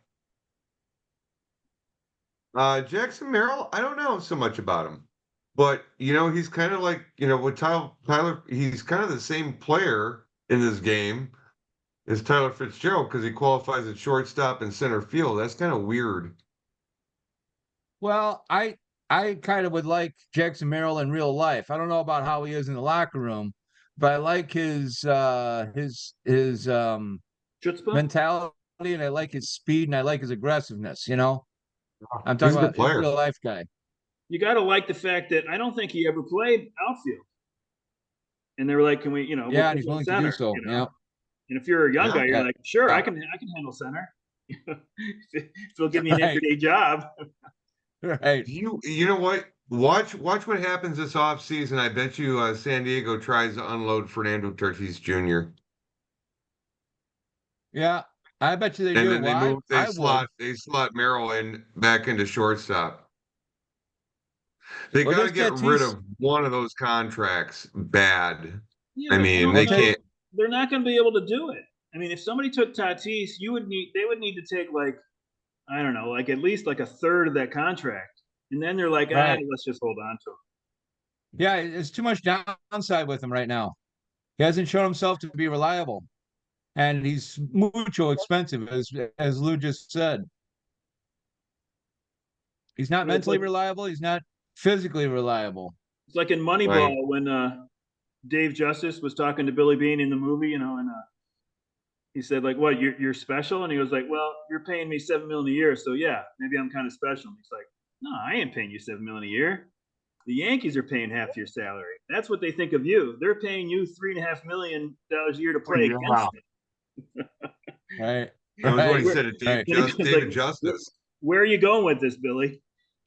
Jackson Merrill, I don't know so much about him, but he's kind of like with Tyler. He's kind of the same player in this game as Tyler Fitzgerald because he qualifies at shortstop and center field. That's kind of weird. Well, I kind of would like Jackson Merrill in real life. I don't know about how he is in the locker room, but I like his Chutzpah. mentality, and I like his speed, and I like his aggressiveness, you know. I'm He's talking a good about a player. real life guy. You got to like the fact that I don't think he ever played outfield. And they were like, "Can we, we'll Yeah, and put he's you in willing to do center, so. Yeah. And if you're a young Yeah, guy, you're Yeah. like, "Sure, Yeah. I can handle center. If it'll give me an Right. everyday job." Right. You know what? Watch what happens this offseason. I bet you San Diego tries to unload Fernando Tatis Jr. Yeah. I bet you they And do. then they Well, move I would. they slot Merrill in back into shortstop. They Well, got to this get rid Tatis, of one of those contracts bad. Yeah, I but I mean, don't well, they know. can't. They're not going to be able to do it. I mean, if somebody took Tatis, they would need to take like, I don't know, like at least like a third of that contract, and then they're like, right. let's just hold on to him. Yeah, it's too much downside with him right now. He hasn't shown himself to be reliable, and he's mucho expensive, as Lou just said. He's not It's mentally like reliable. He's not physically reliable. it's like in Right. Moneyball when Dave Justice was talking to Billy Bean in the movie, and he said like, "What? You're special?" And he was like, "Well, you're paying me $7 million a year, so yeah, maybe I'm kind of special." And he's like, "No, I ain't paying you $7 million a year. The Yankees are paying half your salary. That's what they think of you. They're paying you $3.5 million a year to play Yeah. against me." Right. That was what he Right. Where, said to Right. and he goes like, David Justice. "Where are you going with this, Billy?"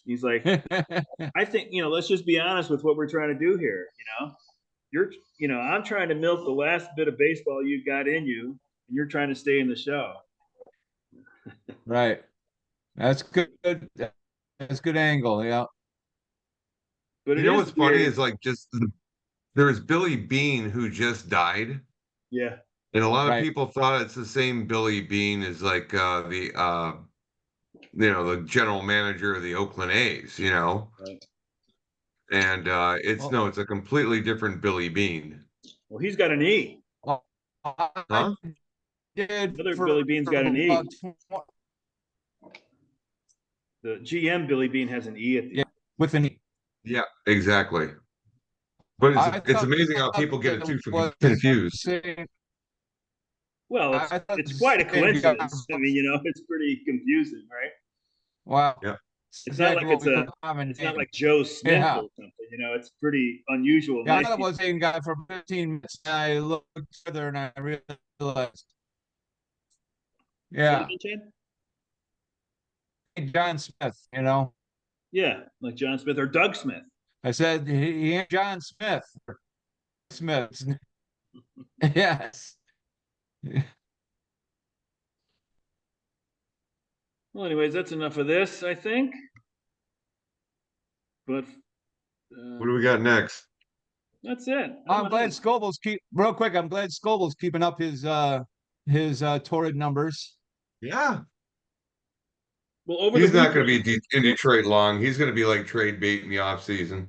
He's like, "I think let's just be honest with what we're trying to do here. I'm trying to milk the last bit of baseball you got in you, and you're trying to stay in the show." Right. That's good. That's good angle. Yeah. But You it know is what's funny weird. is like there's Billy Bean who just died, Yeah. and a lot of Right. people thought it's the same Billy Bean as like the general manager of the Oakland A's, Right. and it's Well, no, it's a completely different Billy Bean, Well, he's got an E. well, I huh? did Another for Billy Bean's got an about E. The GM Billy Bean has an E at the yeah, end. with an E. Yeah, exactly. But I it's thought amazing how people get it it too was confused. same. Well, I thought it's the quite a same guy. coincidence. I mean, it's pretty confusing, right? Wow. Yeah. It's It's not exactly like what we call a common it's not name. like Joe Smith Yeah. or something. It's pretty unusual Yeah, I name. thought it was the same guy for 15 minutes. I looked further and I realized, Say it yeah, again, Chad? John Smith, you know. Yeah, like John Smith or Doug Smith. I said he ain't John Smith. Smith. Yes. Well, anyways, that's enough of this, I think. But What do we got next? that's it. I'm glad Scoble's real quick. I'm glad Scoble's keeping up his torrid numbers. Yeah, Well, over the he's not going to weekend, be in Detroit long. He's going to be like trade bait in the offseason.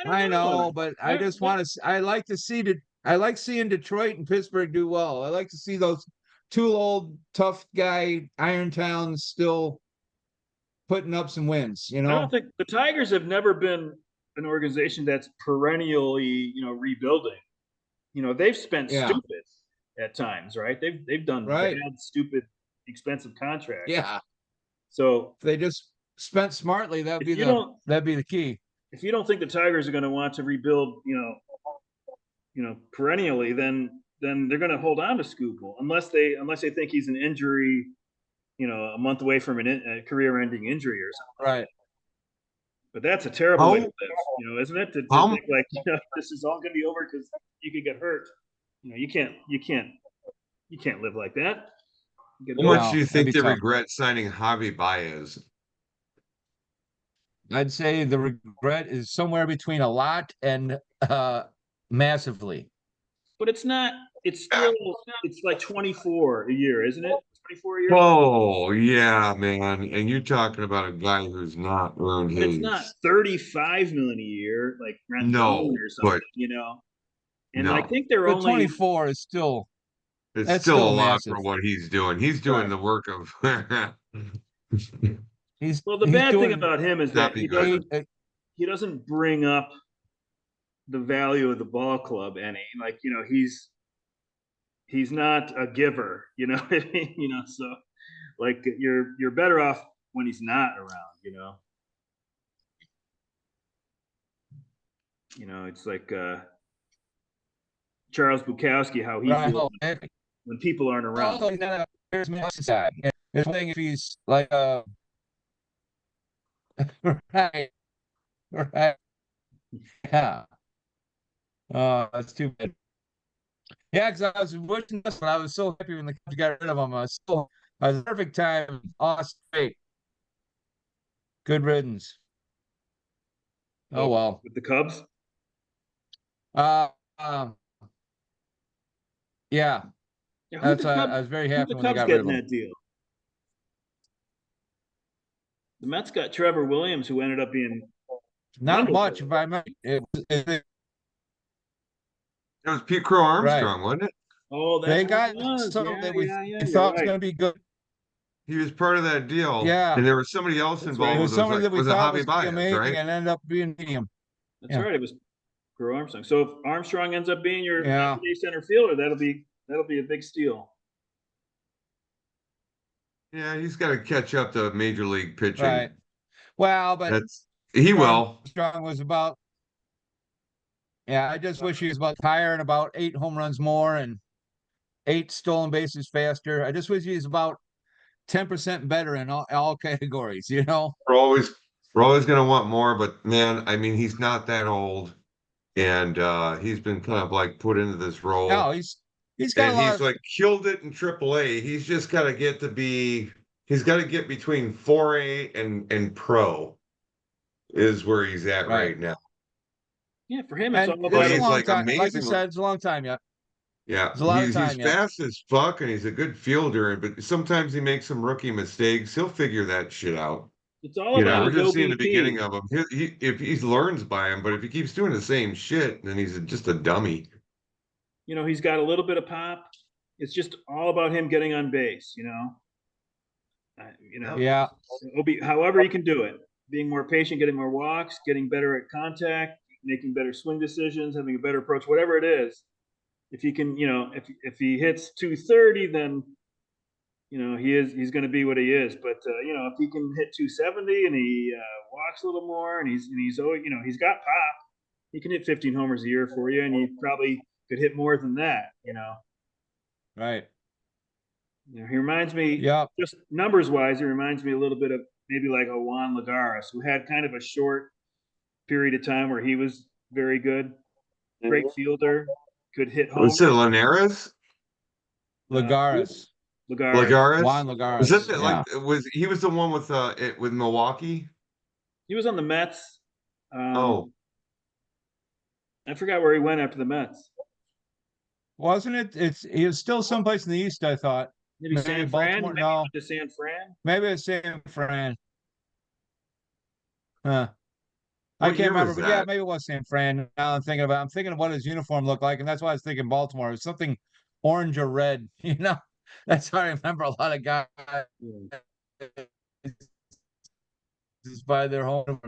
don't I know, know. but I just want to. I like to see that. I like seeing Detroit and Pittsburgh do well. I like to see those two old tough guy Iron Towns still putting up some wins. You I don't know? think the Tigers have never been an organization that's perennially, rebuilding. They've spent Yeah. stupid at times, right? They've done Right. bad, stupid, expensive contracts. Yeah. So If they just spent smartly, if you don't that'd be the key. if you don't think the Tigers are going to want to rebuild, perennially, then they're going to hold on to Schuylkill unless they think he's an injury, a month away from a career-ending injury or something. Right. But that's a terrible way to How live, isn't it? To how think like this is all going to be over because you could get hurt. You can't live like that. You how got to go. much do No, you that'd think be they tough. regret signing Javi Baez? I'd say the regret is somewhere between a lot and massively. But it's not. It's still. It's like 24 a year, isn't it? 24 a year. Oh yeah, man. And you're talking about a guy who's not earned But it's not his 35 million a year like Rendon no, or but something. And I no. think they're But only. 24 is still It's that's still still a lot massive. for what he's doing. He's doing Right. the work of Well, the He's bad thing doing about him is that not be good. he doesn't bring up the value of the ball club any. Like he's not a giver. You know what I mean? So like you're better off when he's not around. It's like Charles Bukowski, how he right. feels when people aren't around. Also, he's not a there's me side. It's one thing if he's like right, right, yeah. That's too bad. Yeah, because I was wishing this, but I was so happy when the Cubs got rid of him. I was perfect time. Lost great. Good riddance. Oh well. With the Cubs. Uh, um, yeah. Yeah, That's I was very who happy the when they Cubs got rid get in of him. that deal? The Mets got Trevor Williams, who ended up being Not wonderful. much, if I might. It was Pete Crow Right. Armstrong, wasn't it? Oh, that's They what got it was. some Yeah, that yeah, yeah. we You're thought was right. going to be good. He was part of that deal, Yeah. and there was somebody else That's involved It right. with was it. Was somebody like that we was it thought Javi was going to be Baez, amazing right? and ended up being medium. That's Yeah. right. It was Crow Armstrong. So if Armstrong ends up being your Yeah. everyday center fielder, that'll be a big steal. Yeah, he's got to catch up to major league Right. pitching. Well, but He will. Armstrong was about, yeah, I just wish he was about higher and about 8 home runs more and 8 stolen bases faster. I just wish he was about 10% better in all categories, you know? We're always we're always gonna want more, but man, I mean, he's not that old, and he's been kind of like put into this No, role, he's got a and lot he's of like killed it in AAA. He's just got to get to be. He's got to get between 4A and pro is where he's at right. right now. Yeah, for him, it's And all But about it's a his. he's long like time. Like you amazingly, said, it's a long time yet. yeah, There's a lot of he's time yet. fast as fuck and he's a good fielder, but sometimes he makes some rookie mistakes. He'll figure that shit out. It's all about We're his just seeing the beginning OBP. of him. If he learns by him, but if he keeps doing the same shit, then he's just a dummy. He's got a little bit of pop. It's just all about him getting on base. Yep. Yeah. However he can do it, being more patient, getting more walks, getting better at contact, making better swing decisions, having a better approach, whatever it is. If he can, if he hits 230, then he's going to be what he is. But if he can hit 270 and he walks a little more and he's always, he's got pop, he can hit 15 homers a year for you, and he probably could hit more than that. Right. He reminds me, Yeah. just numbers wise, he reminds me a little bit of maybe like a Juan Lagares, who had kind of a short period of time where he was very good, great fielder, could hit Was homers. it Linares? Lagares. Lagares. Lagares? Juan Was Lagares. that Yeah. was he was the one with Milwaukee? He was on the Mets. Oh, I forgot where he went after the Mets. Wasn't it? He was still someplace in the East, I thought. Maybe Maybe San Fran. Baltimore. Maybe No, he went to San Fran. maybe it's San Fran. Huh. I What can't year remember, was but yeah, that? maybe it was San Fran. Now I'm thinking of what his uniform looked like, and that's why I was thinking Baltimore. It was something orange or red, you know. That's how I remember a lot of guys Yeah. by their home.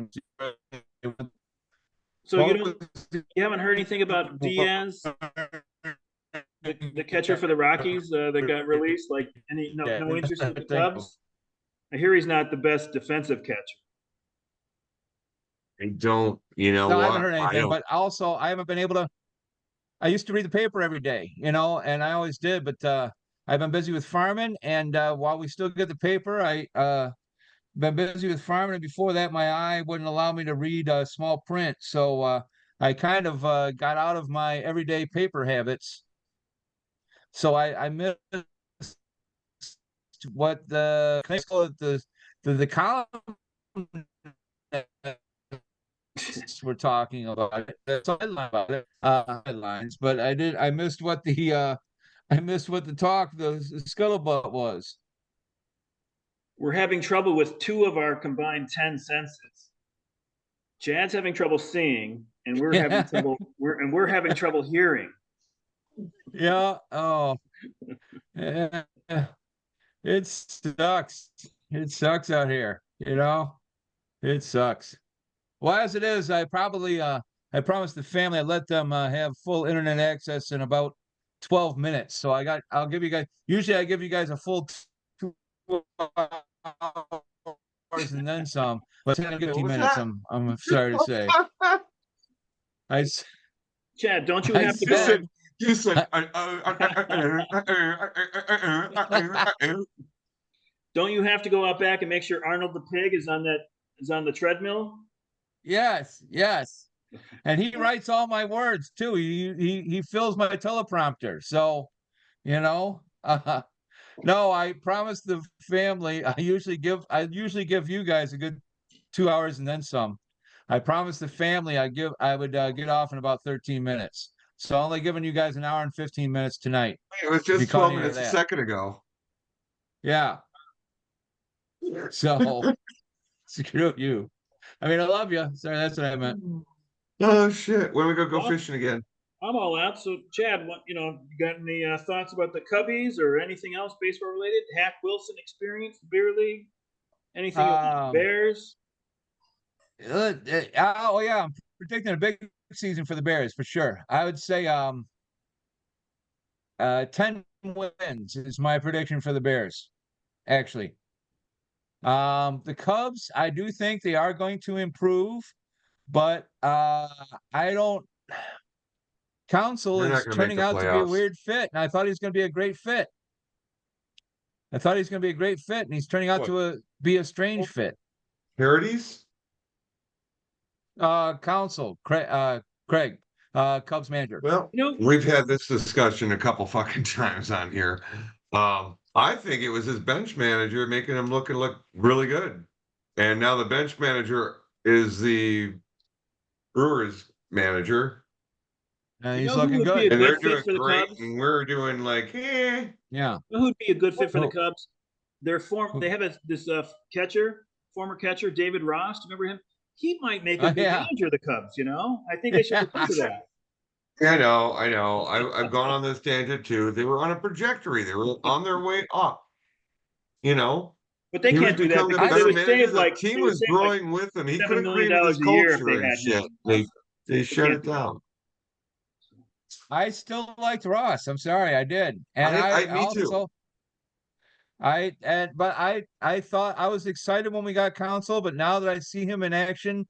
So What was you haven't heard anything about Diaz, the catcher for the Rockies that got released? Like no interest with the Cubs? I hear he's not the best defensive catcher. I don't, you know No, I haven't what? heard I anything, don't. but also I haven't been able to. I used to read the paper every day, you know, and I always did, but I've been busy with farming, and while we still get the paper, I been busy with farming, and before that, my eye wouldn't allow me to read small print, so I kind of got out of my everyday paper habits. So I missed what can I call it, the column we're talking about it. That's headline about it, headlines, but I missed what the I missed what the scuttlebutt was. We're having trouble with 2 of our combined 10 senses. Chad's having trouble seeing, and Yeah, we're having trouble hearing. yeah. Oh, yeah. It sucks. It sucks out here, you know? It sucks. Well, as it is, I promised the family I'd let them have full internet access in about 12 minutes. So I'll give you guys, usually I give you guys a full 2 hours and then some, but 10 to What 15 was minutes, that? I'm sorry to say. I, s- Chad, don't you I have to You go? said, said, you said, I, Don't you have to go out back and make sure Arnold the pig is on the treadmill? yes, yes. And he writes all my words too. He fills my teleprompter. So, you know, no, I promised the family. I usually give you guys a good 2 hours and then some. I promised the family I would get off in about 13 minutes. So I'm only giving you guys an hour and 15 minutes tonight. it was If you just caught 12 any of minutes a that. second ago. Yeah. So screw you. I mean, I love you. Sorry, that's what I meant. Oh shit. When we go Well, fishing again? I'm all out. So, Chad, you got any thoughts about the Cubbies or anything else baseball related? Hack Wilson experience, beer league, anything about the Um, Bears? oh yeah, I'm predicting a big season for the Bears for sure. I would say 10 wins is my prediction for the Bears, actually. The Cubs, I do think they are going to improve, but I don't. Council They're not is going to make turning the out to be a playoffs. weird fit, and I thought he was going to be a great fit. I thought he was going to be a great fit, and he's turning out What? to be a strange fit. Parodies? Craig, Cubs manager. Well, You know, we've had this discussion a couple fucking times on here. I think it was his bench manager making him look really good. And now the bench manager is the Brewers manager. you He's know who looking would be a good. And they're good fit doing for the great, Cubs? and we're doing like, eh. Yeah. You know who'd be a good fit for the Who? Cubs? They have this catcher, former catcher David Ross. Remember him? He might make a good Yeah. manager of the Cubs. I think they should look into that. I know, I know. I've gone on this tangent too. They were on a trajectory. They were on their way up. You know, But they he was can't do that becoming a because I they better would manager. save The like team was growing with him. He could $7 have million created a his year if they culture and had shit. him. They They shut can't it do that. down. I still liked Ross. I'm sorry, I did. And I Me too. also I thought I was excited when we got Council, but now that I see him in action,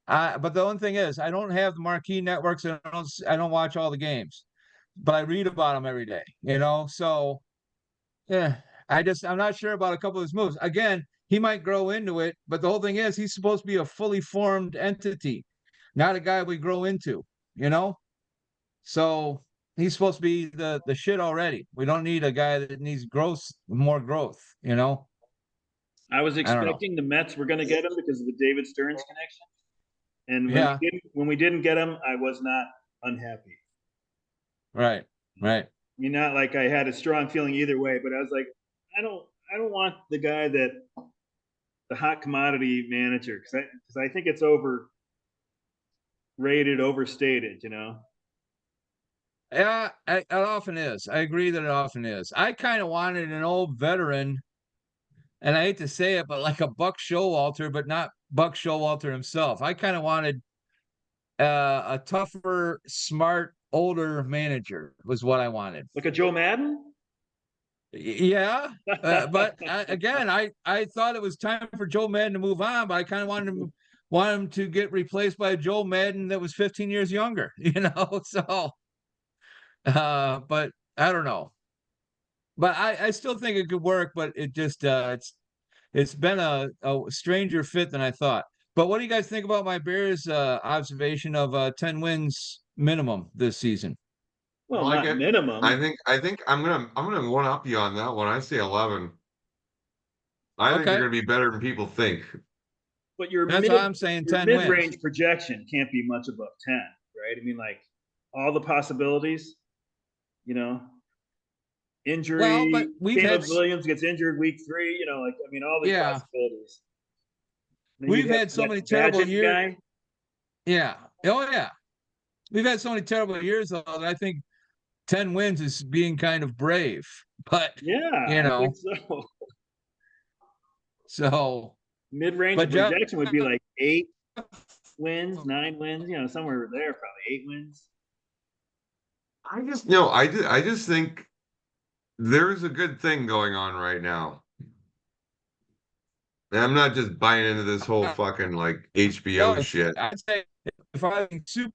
but the only thing is I don't have the marquee networks and I don't watch all the games. But I read about them every day, you know. So yeah, I'm not sure about a couple of his moves. Again, he might grow into it, but the whole thing is he's supposed to be a fully formed entity, not a guy we grow into, you know? So he's supposed to be the shit already. We don't need a guy that needs more growth, you know? I was I don't know. expecting the Mets were going to get him because of the David Stearns connection, and Yeah, when we didn't get him, I was not unhappy. right, right. I mean, not like I had a strong feeling either way, but I was like, I don't want the guy that the hot commodity manager because I think it's over. rated, overstated, you know? Yeah, it often is. I agree that it often is. I kind of wanted an old veteran, and I hate to say it, but like a Buck Showalter, but not Buck Showalter himself. I kind of wanted a tougher, smart, older manager was what I wanted. Like a Joe Madden? Yeah, but again, I thought it was time for Joe Madden to move on, but I kind of want him to get replaced by a Joe Madden that was 15 years younger, you know. So, but I don't know. But I still think it could work, but it just it's been a stranger fit than I thought. But what do you guys think about my Bears observation of 10 wins minimum this season? I Well, like not it. minimum, I think I'm gonna one up you on that one. I say 11. I think they're Okay, gonna be better than people think. but that's why I'm saying your 10 wins. mid-range projection can't be much above 10, right? I mean, like all the possibilities, you know, Well, but injury, we've had Caleb Williams gets injured week 3, you know, like I mean, all these yeah, possibilities. Then we've had so that many terrible Badgett years. guy. Yeah. Oh yeah. We've had so many terrible years though that I think 10 wins is being kind of brave. But Yeah, you I think know, so. so Mid-range but Jeff projection would be like 8 wins, 9 wins, you know, somewhere there, probably 8 wins. I just no, I just think there's a good thing going on right now. And I'm not just buying into this whole fucking like HBO shit. I'd say if I think super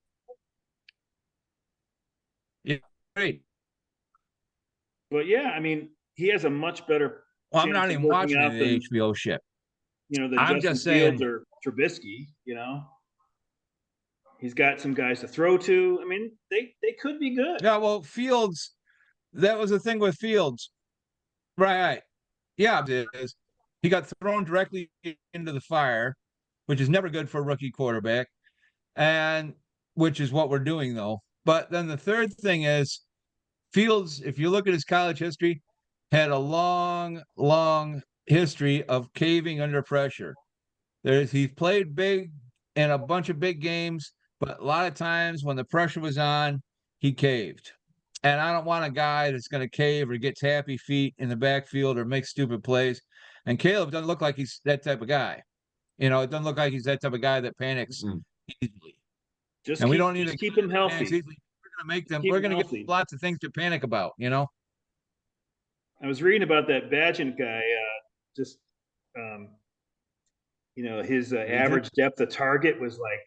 yeah, great. But yeah, I mean, he has a much better Well, I'm chance not of even working watching any out of the than HBO shit. than I'm Justin just Fields saying, or Trubisky. You know, he's got some guys to throw to. I mean, they could be good. yeah, well, Fields, that was the thing with Fields. Right. Yeah, it is. He got thrown directly into the fire, which is never good for a rookie quarterback, and which is what we're doing though. But then the third thing is Fields, if you look at his college history, had a long, long history of caving under pressure. He's played big in a bunch of big games, but a lot of times when the pressure was on, he caved. And I don't want a guy that's going to cave or gets happy feet in the backfield or make stupid plays. And Caleb doesn't look like he's that type of guy. You know, it doesn't look like he's that type of guy that panics Mm. easily. And we don't need a Just guy keep him that panics healthy. easily. We're going to make Just them. keep We're him going to get healthy. lots of things to panic about. You know. I was reading about that Badgett guy. Just um, you know, his Agent? average depth of target was like,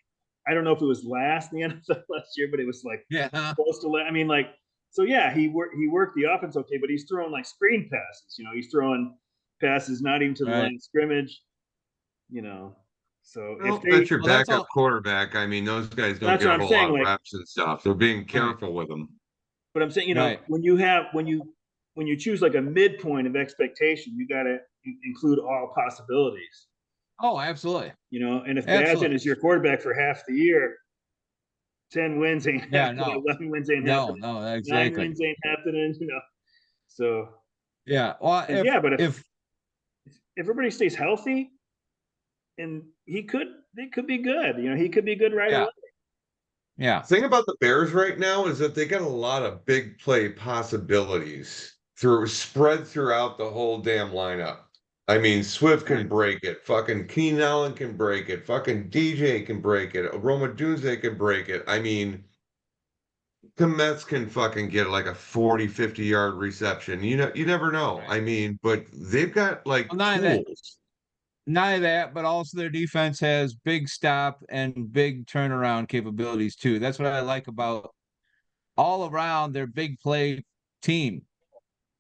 I don't know if it was last in the NFL last year, but it was like Yeah. close to. I mean, like, so yeah, he worked the offense okay, but he's throwing like screen passes. You know, he's throwing passes not even to the Right. line of scrimmage. You know, so if Well, they, that's your Well, that's backup all. quarterback. I mean, those guys don't that's get what a I'm whole lot saying. of Like, reps and stuff. They're being Right. careful with them. but I'm saying, you know, Right. when you choose like a midpoint of expectation, you got to include all possibilities. Oh, absolutely. You know, and if Badgett Absolutely. is your quarterback for half the year, 10 wins ain't Yeah. happening. No. 11 wins ain't No. happening. No. Nine Exactly. wins ain't happening. You know, so Yeah. Well, and yeah, but if if everybody stays healthy, and they could be good. You know, he could be good right yeah. away. Yeah. Thing about the Bears right now is that they got a lot of big play possibilities spread throughout the whole damn lineup. I mean, Swift can Right. break it. Fucking Keenan Allen can break it. Fucking DJ can break it. Roma Dunze can break it. I mean, the Mets can fucking get like a 40, 50-yard reception. You know, you never know. Right. I mean, but they've got like Well, tools. none of that, but also their defense has big stop and big turnaround capabilities too. That's what I like about all around their big play team.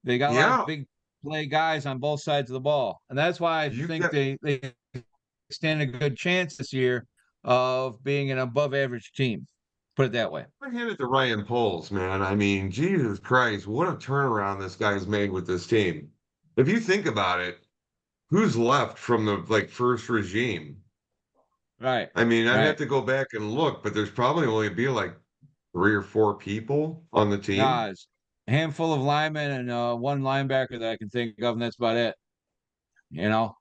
They got a lot of Yeah, big play guys on both sides of the ball, and that's why I you think got they stand a good chance this year of being an above average team. Put it that way. I hand it to Ryan Poles, man. I mean, Jesus Christ, what a turnaround this guy's made with this team. If you think about it, who's left from the like first regime? Right. I mean, I'd have Right. to go back and look, but there's probably only be like 3 or 4 people on the team. Nas, a handful of linemen and one linebacker that I can think of, and that's about it. You know,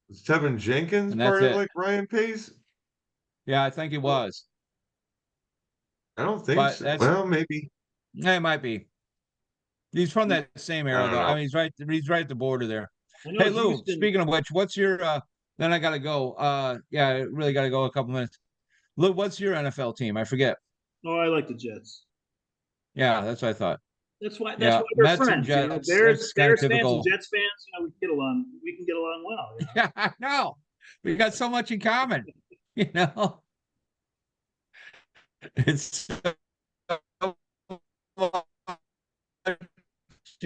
Is Tevin Jenkins and that's part of it. like Ryan Pace? Yeah, I think he was, I don't think but so. Well, maybe. it might be. He's from that same I era, don't though. I know. mean, he's right at the border there. I know Hey, Lou, Houston. speaking of which, what's your then I gotta go. Yeah, I really gotta go a couple minutes. Lou, what's your NFL team? I forget. Oh, I like the Jets. Yeah, that's what I thought. That's Yeah, why we're Mets and friends. You know, Jets. That's kind of Bears fans and typical. Jets fans. You know, we get along. We can get along well. You know. Yeah, I know. We got so much in common. You know, it's so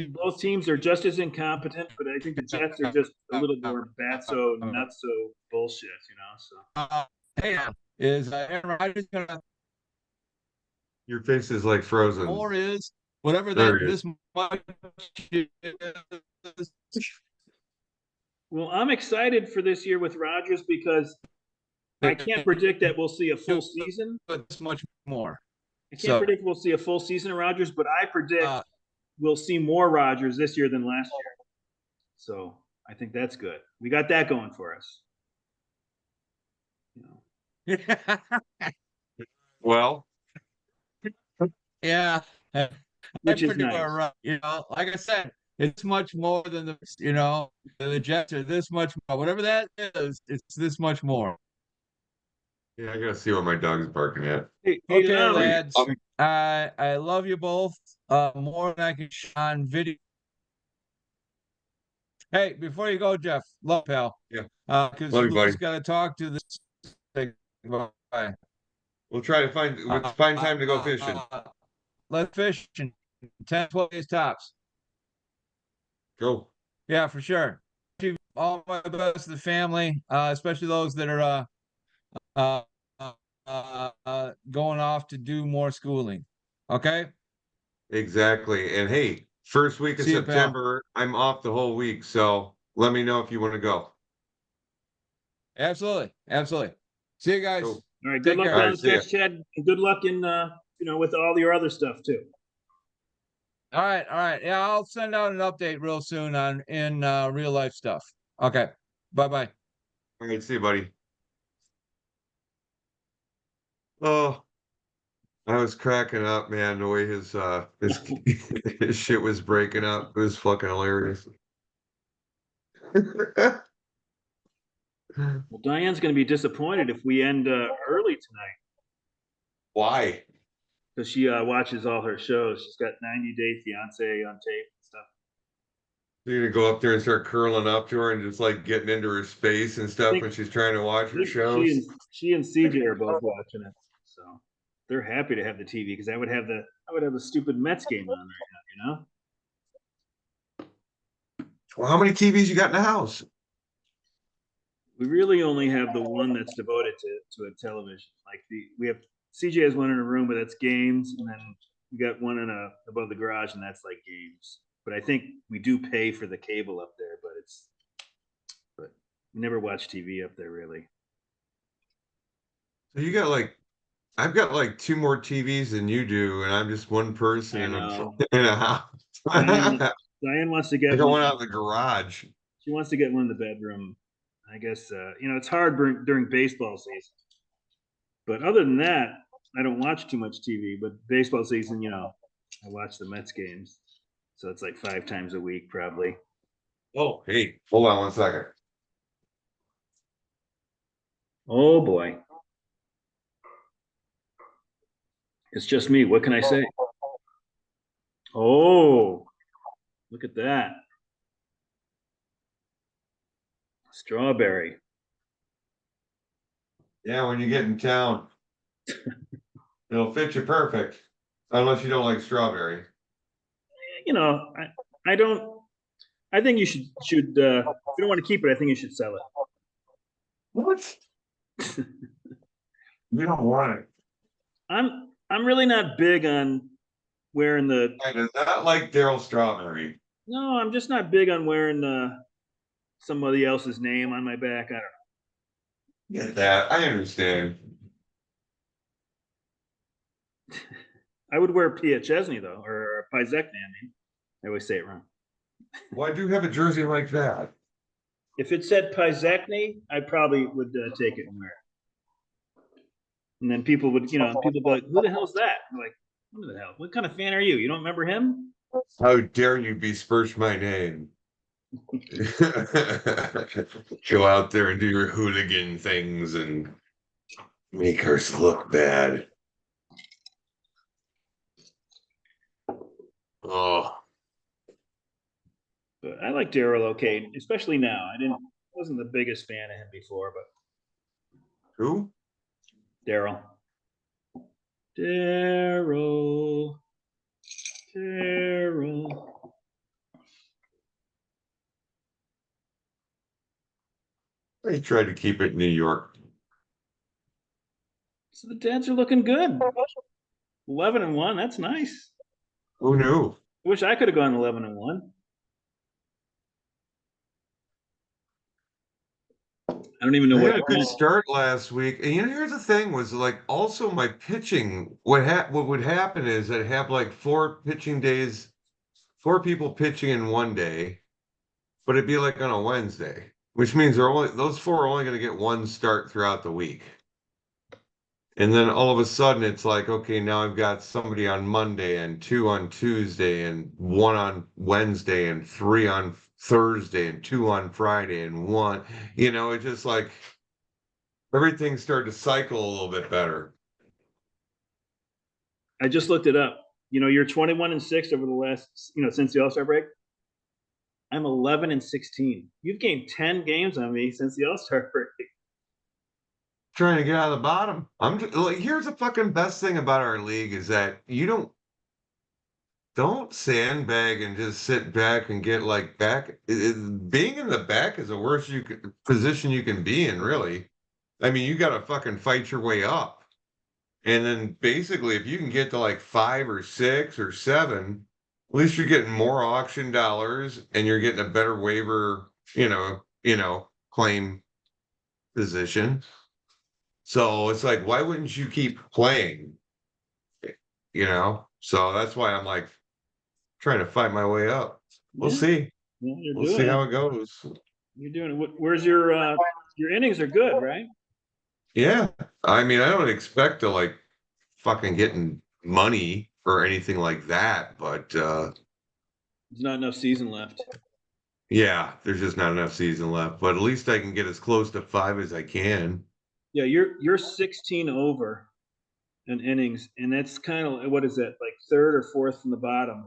Both teams are just as incompetent, but I think the Jets are just a little more batso, nutso bullshit. You know. So hey, is Aaron Rodgers gonna Your face is like frozen. more is whatever There that it is. this much is. well, I'm excited for this year with Rodgers because I can't predict that we'll see a full season. This much more. I can't So, predict we'll see a full season of Rodgers, but I predict uh, we'll see more Rodgers this year than last year. So I think that's good. We got that going for us. You know. Well, yeah, I Which is think you nice. are right. You know, like I said, it's much more than the Jets are this much more. Whatever that is, it's this much more. yeah, I gotta see what my dog is barking at. Hey, Okay, Tom. lads. I love you both more than I can on video. Hey, before you go, Jeff, love pal. Yeah, Because love you, buddy. Lou's got to talk to this thing. Bye. We'll try to find time to go fishing. Let's fish in 10, 12 days tops. Go. Yeah, for sure. All my best to the family, especially those that are uh, going off to do more schooling. Okay. Exactly. And hey, first week of See you, pal. September, I'm off the whole week, so let me know if you want to go. Absolutely. Absolutely. See you guys. Cool. All right. Good Take luck All care. down right, the see ya. stretch, Chad. And good luck in with all your other stuff too. All right. All right. Yeah, I'll send out an update real soon on in real life stuff. Okay. Bye-bye. All right, see you, buddy. Oh, I was cracking up, man, the way his his shit was breaking up. It was fucking hilarious. Well, Diane's going to be disappointed if we end early tonight Why? because she watches all her shows. She's got 90 Day Fiance on tape and stuff. You're gonna go up there and start curling up to her and just like getting into her space and I stuff think, when she's trying to watch I her think she shows. and she and CJ are both watching it, so they're happy to have the TV because I would have the stupid Mets game on right now. Well, how many TVs you got in the house? We really only have the one that's devoted to a television. Like we have CJ has one in a room, but that's games, and then we got one above the garage, and that's like games. But I think we do pay for the cable up there, but we never watch TV up there really. So you got like I've got like two more TVs than you do, and I'm just one person I in a know. in a house. Diane, I Diane wants to get got one. one out in the garage. She wants to get one in the bedroom. I guess it's hard during baseball season. But other than that, I don't watch too much TV. But baseball season, I watch the Mets games, so it's like 5 times a week probably. Oh, hey, hold on one second. Oh boy, it's just me. What can I say? Oh, look at that strawberry. Yeah, when you get in town, it'll fit you perfect. Unless you don't like strawberry. I don't. I think you should. If you don't want to keep it, I think you should sell it. What? You don't want it. I'm really not big on wearing the. I do not like Daryl Strawberry. No, I'm just not big on wearing somebody else's name on my back. I don't know. Get that. I understand. I would wear Pia Chesney though, or Pizekne. I always say it wrong. Well, I do have a jersey like that. If it said Pizekne, I probably would take it and wear it. And then people would, people would be like, "Who the hell's that?" I'm like, "Who the hell? What kind of fan are you? You don't remember him?" How dare you besmirch my name? Go out there and do your hooligan things and make us look bad. Oh, But I like Daryl okay, especially now. Wasn't the biggest fan of him before, but who? Daryl, Daryl, Daryl. I tried to keep it in New York. So the Dads are looking good. 11-1. That's nice. Who knew? I wish I could have gone 11-1. I don't even know I what had a good start last week. And here's the thing was like also my pitching, what would happen is I'd have like 4 pitching days, 4 people pitching in one day, but it'd be like on a Wednesday, which means those 4 are only going to get one start throughout the week. And then all of a sudden it's like, okay, now I've got somebody on Monday and 2 on Tuesday and 1 on Wednesday and 3 on Thursday and 2 on Friday and 1, it's just like everything started to cycle a little bit better. I just looked it up. You're 21-6 over the last, since the All-Star break. I'm 11-16. You've gained 10 games on me since the All-Star break. Trying to get out of the bottom. I'm just, like, here's the fucking best thing about our league is that you don't sandbag and just sit back and get like back. Being in the back is the worst position you can be in, really. I mean, you got to fucking fight your way up. And then basically, if you can get to like 5 or 6 or 7, at least you're getting more auction dollars and you're getting a better waiver, claim position. So it's like, why wouldn't you keep playing? So that's why I'm like trying to fight my way up. We'll Yeah, see. yeah, you're We'll doing see it. how it goes. You're doing it. Where's your innings are good, right? Yeah. I mean, I don't expect to like fucking getting money or anything like that, but There's not enough season left. yeah, there's just not enough season left. But at least I can get as close to 5 as I can. Yeah, you're 16 over in innings, and that's kind of what is that, like third or fourth from the bottom?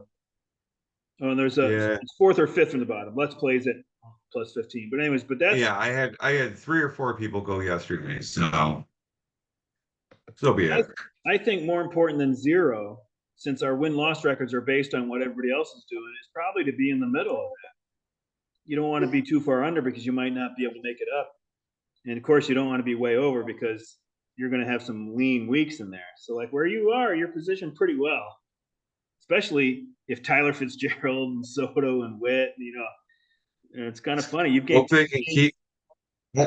Oh, and Yeah. it's fourth or fifth from the bottom. Let's Plays it plus 15. But anyways, Yeah, I had 3 or 4 people go yesterday, so be I it. I think more important than zero, since our win-loss records are based on what everybody else is doing, is probably to be in the middle of that. You don't want to be too far under because you might not be able to make it up. And of course, you don't want to be way over because you're going to have some lean weeks in there. So, like where you are, you're positioned pretty well, especially if Tyler Fitzgerald and Soto and Witt, and it's kind of funny. You've gained Hope 10 they can games. keep.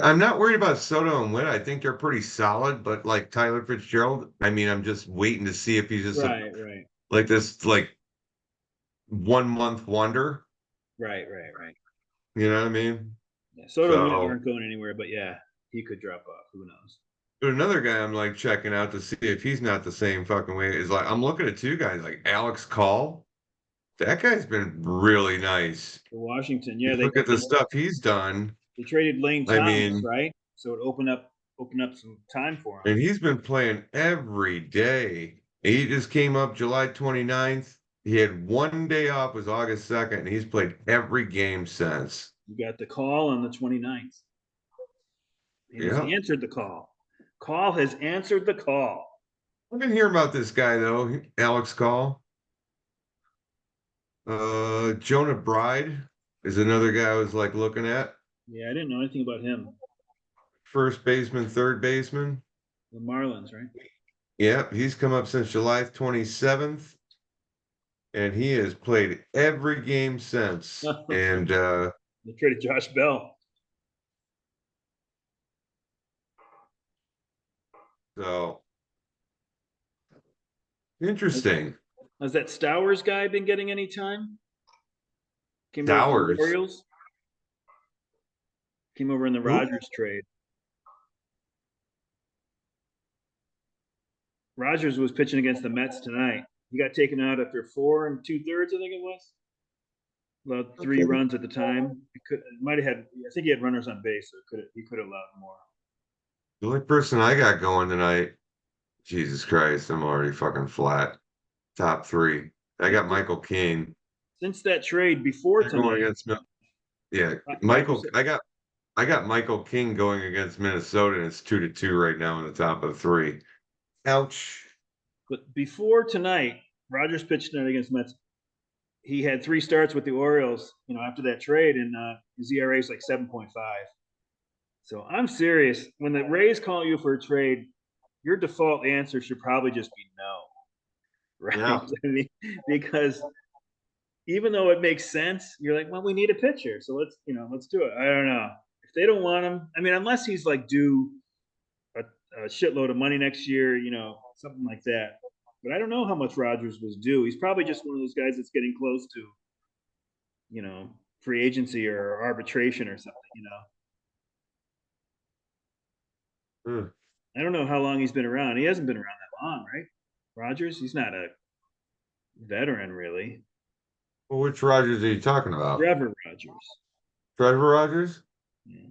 I'm not worried about Soto and Witt. I think they're pretty solid, but like Tyler Fitzgerald, I mean, I'm just waiting to see if he's just Right, right, like this, like 1 month wonder. right. You know what I mean? Yeah, Soto and Witt So, aren't going anywhere, but yeah, he could drop off. Who knows? but another guy I'm like checking out to see if he's not the same fucking way is like I'm looking at 2 guys like Alex Call. That guy's been really nice. For Washington, yeah, You look at the stuff he's done. they traded Lane I Thomas, mean, right? So it opened up some time for him. and he's been playing every day. He just came up July 29th. He had 1 day off, was August 2nd, and he's played every game since. You got the call on the 29th, and he's Yeah. answered the call. Call has answered the call. I've been hearing about this guy though, Alex Call. Jonah Bride is another guy I was like looking at. Yeah, I didn't know anything about him. First baseman, third baseman. The Marlins, right? Yep, he's come up since July 27th, and he has played every game since. And They traded Josh Bell. so interesting. Has that Stowers guy been getting any time? Came over from the Dowers. Orioles. Came over in the Who? Rogers trade. Rogers was pitching against the Mets tonight. He got taken out after 4 2/3, I think it was. About 3 runs at the time. It might have had. I think he had runners on base, so he could have allowed more. The only person I got going tonight, Jesus Christ, I'm already fucking flat. Top 3. I got Michael King. Since that trade before They're going tonight, against yeah, Rogers, I got Michael King going against Minnesota, and it's 2-2 right now in the top of 3. Ouch. but before tonight, Rogers pitched tonight against Mets. He had 3 starts with the Orioles, after that trade, and his ERA is like 7.5. So I'm serious. When the Rays call you for a trade, your default answer should probably just be no, right? Yeah. I mean, because even though it makes sense, you're like, well, we need a pitcher, so let's do it. I don't know if they don't want him. I mean, unless he's like due a shitload of money next year, something like that. But I don't know how much Rogers was due. He's probably just one of those guys that's getting close to, free agency or arbitration or something. I don't know how long he's been around. He hasn't been around that long, right? Rogers, he's not a veteran, really. Well, which Rogers are you talking about? Trevor Rogers. Trevor Rogers? Yeah.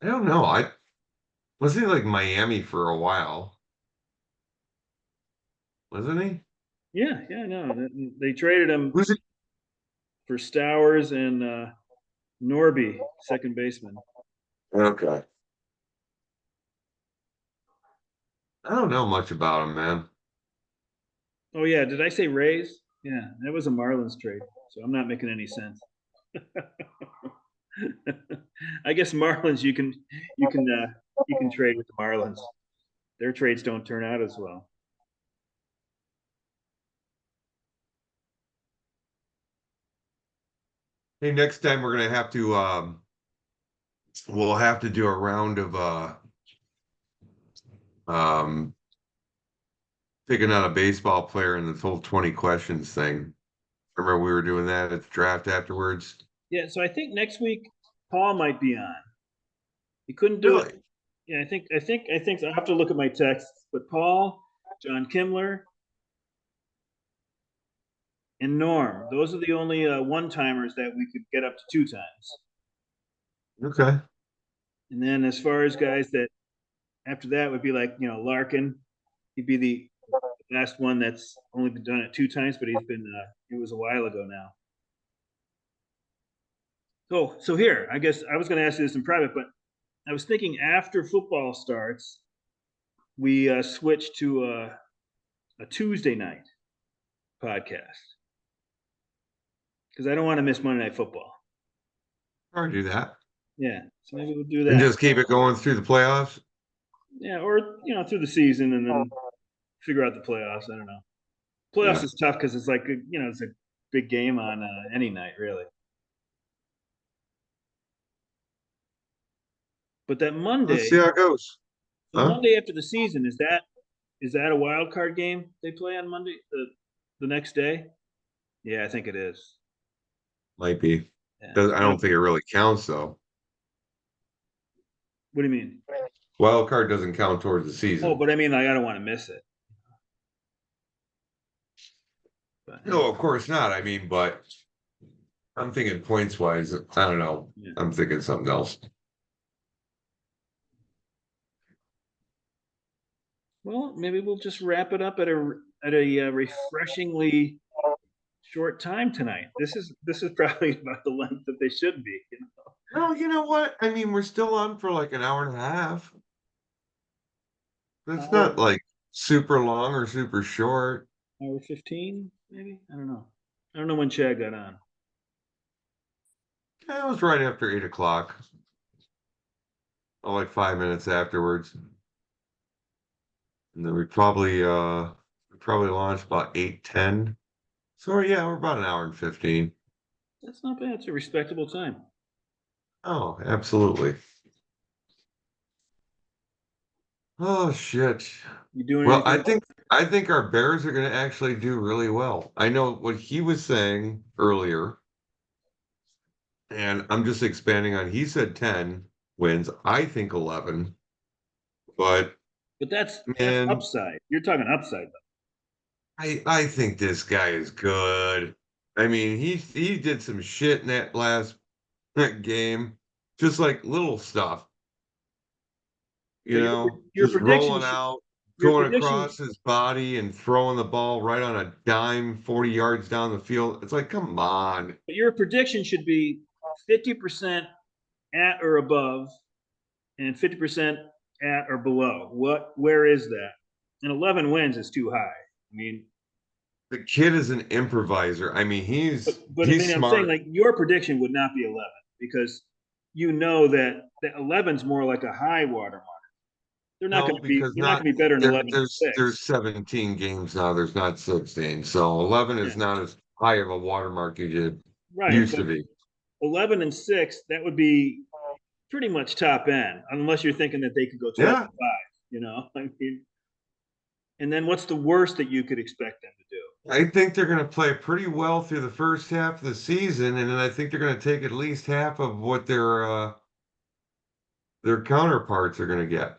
I don't know. Wasn't he like Miami for a while? Wasn't he? Yeah, no. They traded him Who's it? for Stowers and Norby, second baseman. Okay. I don't know much about him, man. Oh yeah, did I say Rays? Yeah, that was a Marlins trade, so I'm not making any sense. I guess Marlins you can trade with the Marlins. Their trades don't turn out as well. Hey, next time we're gonna have to we'll have to do a round of um picking out a baseball player in the whole 20 questions thing. Remember we were doing that at the draft afterwards? Yeah, so I think next week Paul might be on. He couldn't do it. Really? Yeah, I think I'll have to look at my texts. But Paul, John Kimmler, and Norm, those are the only one-timers that we could get up to 2 times. Okay. And then as far as guys that after that would be like, Larkin, he'd be the last one that's only been done it 2 times, but it was a while ago now. So here, I guess I was going to ask you this in private, but I was thinking after football starts, we switch to a Tuesday night podcast because I don't want to miss Monday Night Football. Or do that. Yeah, so maybe we'll do that. And just keep it going through the playoffs? Yeah, or through the season and then figure out the playoffs. I don't know. Playoffs is tough because it's like it's a big game on any night, really. But that Monday, Let's see how it goes. the Monday after the season, is that a wild card game they play on Monday? The next day? Yeah, I think it is. Might be. Yeah. I don't think it really counts though. What do you mean? Wild card doesn't count towards the season. Oh, but I mean, like, I don't want to miss it. But, No, of course not. I mean, but I'm thinking points wise. I don't know. Yeah. I'm thinking something else. Well, maybe we'll just wrap it up at a refreshingly short time tonight. This is probably about the length that they should be. No, you know what? I mean, we're still on for like an hour and a half. That's not like super long or super short. Hour 15, maybe? I don't know. I don't know when Chad got on. Yeah, it was right after 8 o'clock. Oh, like 5 minutes afterwards. And then we probably launched about 8:10. So yeah, we're about an hour and 15. That's not bad. It's a respectable time. Oh, absolutely. Oh shit. You doing Well, anything? I think our Bears are going to actually do really well. I know what he was saying earlier, and I'm just expanding on. He said 10 wins. I think 11, but But that's And upside. You're talking upside I think this guy is good. I mean, he did some shit in that last game, just like little stuff, but your just prediction rolling should out, your going prediction across his body and throwing the ball right on a dime 40 yards down the field. It's like, come on. but your prediction should be 50% at or above and 50% at or below. Where is that? And 11 wins is too high. I mean, The kid is an improviser. I mean, but I he's mean, I'm saying smart. like your prediction would not be 11 because you know that 11's more like a high water mark. They're not going No, to be. because You're not not going to be better than there 11 and there's six. 17 games now. There's not 16. So 11 Yeah, is not as high of a watermark as it right. used to But be. 11 and six, that would be pretty much top end, unless you're thinking that they could go 12 Yeah. and five. I mean, and then what's the worst that you could expect them to do? I think they're gonna play pretty well through the first half of the season, and then I think they're gonna take at least half of what their counterparts are gonna get.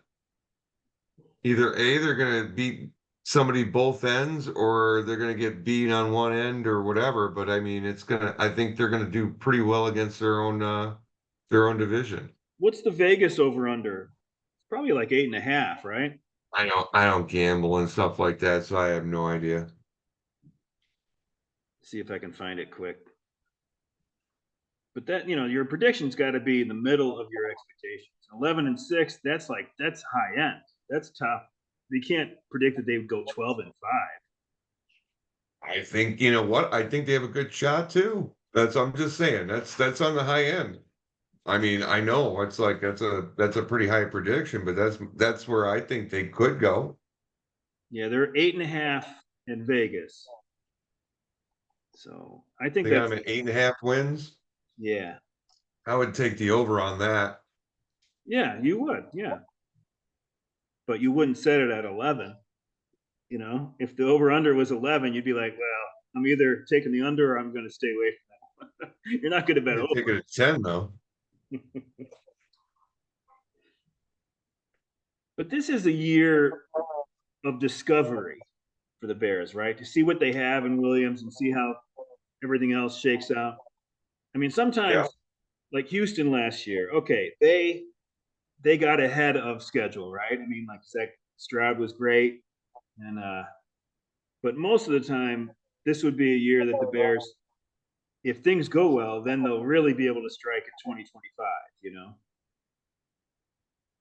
Either A, they're gonna beat somebody both ends, or they're gonna get beat on one end or whatever. But I mean, I think they're gonna do pretty well against their own division. What's the Vegas over under? It's probably like 8.5, right? I don't gamble and stuff like that, so I have no idea. See if I can find it quick. But that your prediction's got to be in the middle of your expectations. 11 and six, that's high end. That's tough. You can't predict that they would go 12 and five. I think you know what? I think they have a good shot too. I'm just saying that's on the high end. I mean, I know it's like that's a pretty high prediction, but that's where I think they could go. Yeah, they're 8.5 in Vegas. So I think They got that's them at 8.5 wins. yeah, I would take the over on that. yeah, you would, yeah, but you wouldn't set it at 11. If the over under was 11, you'd be like, well, I'm either taking the under or I'm going to stay away from that. You're not going to bet I'd take it over. at 10 though. But this is a year of discovery for the Bears, right? To see what they have in Williams and see how everything else shakes out. I mean, Yeah. sometimes like Houston last year, okay, they got ahead of schedule, right? I mean, like Zach Stroud was great, and but most of the time, this would be a year that the Bears, if things go well, then they'll really be able to strike in 2025.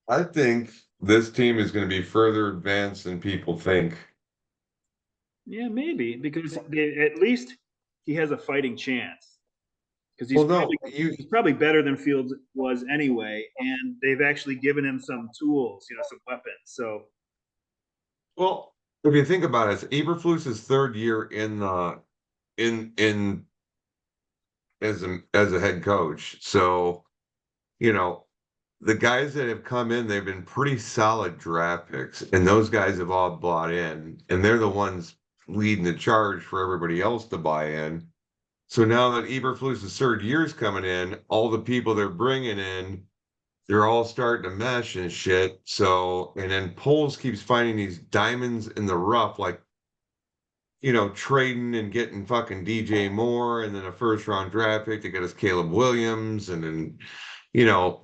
I think this team is going to be further advanced than people think. Yeah, maybe because at least he has a fighting chance because Well, no, you he's probably better than Fields was anyway, and they've actually given him some tools, some weapons. So well, if you think about it, it's Eberflus's third year in as a head coach. So, you know, the guys that have come in, they've been pretty solid draft picks, and those guys have all bought in, and they're the ones leading the charge for everybody else to buy in. So now that Eberflus's third year's coming in, all the people they're bringing in, they're all starting to mesh and shit. So, and then Poles keeps finding these diamonds in the rough, like trading and getting fucking DJ Moore and then a first round draft pick to get us Caleb Williams. And then,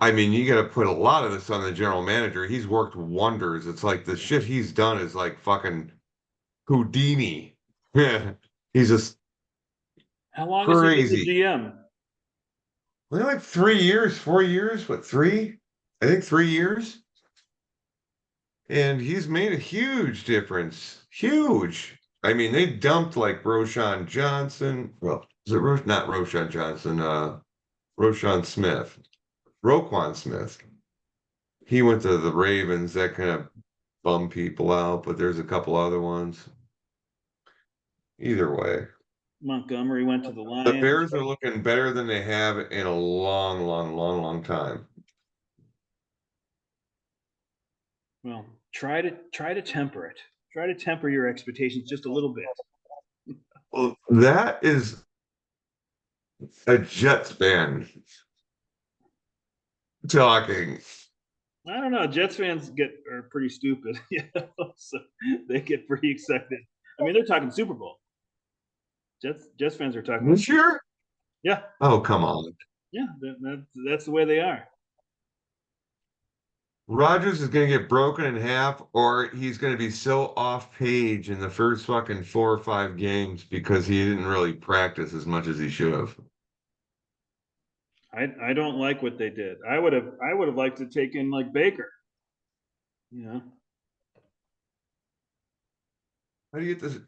I mean, you got to put a lot of this on the general manager. He's worked wonders. It's like the shit he's done is like fucking Houdini. Yeah. He's just how long has he been the crazy. GM? Only like 3 years, 4 years, what, three? I think 3 years. And he's made a huge difference. Huge. I mean, they dumped like Roshan Johnson. Well, is it not Roshan Johnson? Roshan Smith, Roquan Smith. He went to the Ravens. That kind of bummed people out, but there's a couple other ones. Either way, Montgomery went to the the Lions. Bears are looking better than they have in a long, long, long, long time. Well, try to temper it. Try to temper your expectations just a little bit. Well, that is a Jets fan talking. I don't know. Jets fans are pretty stupid, so they get pretty excited. I mean, they're talking Super Bowl. Jets fans are talking about. This year? Yeah, Oh, come on. yeah. That's the way they are. Rodgers is going to get broken in half, or he's going to be so off page in the first fucking 4 or 5 games because he didn't really practice as much as he should have. I don't like what they did. I would have liked to take in like Baker. You know, How do you get this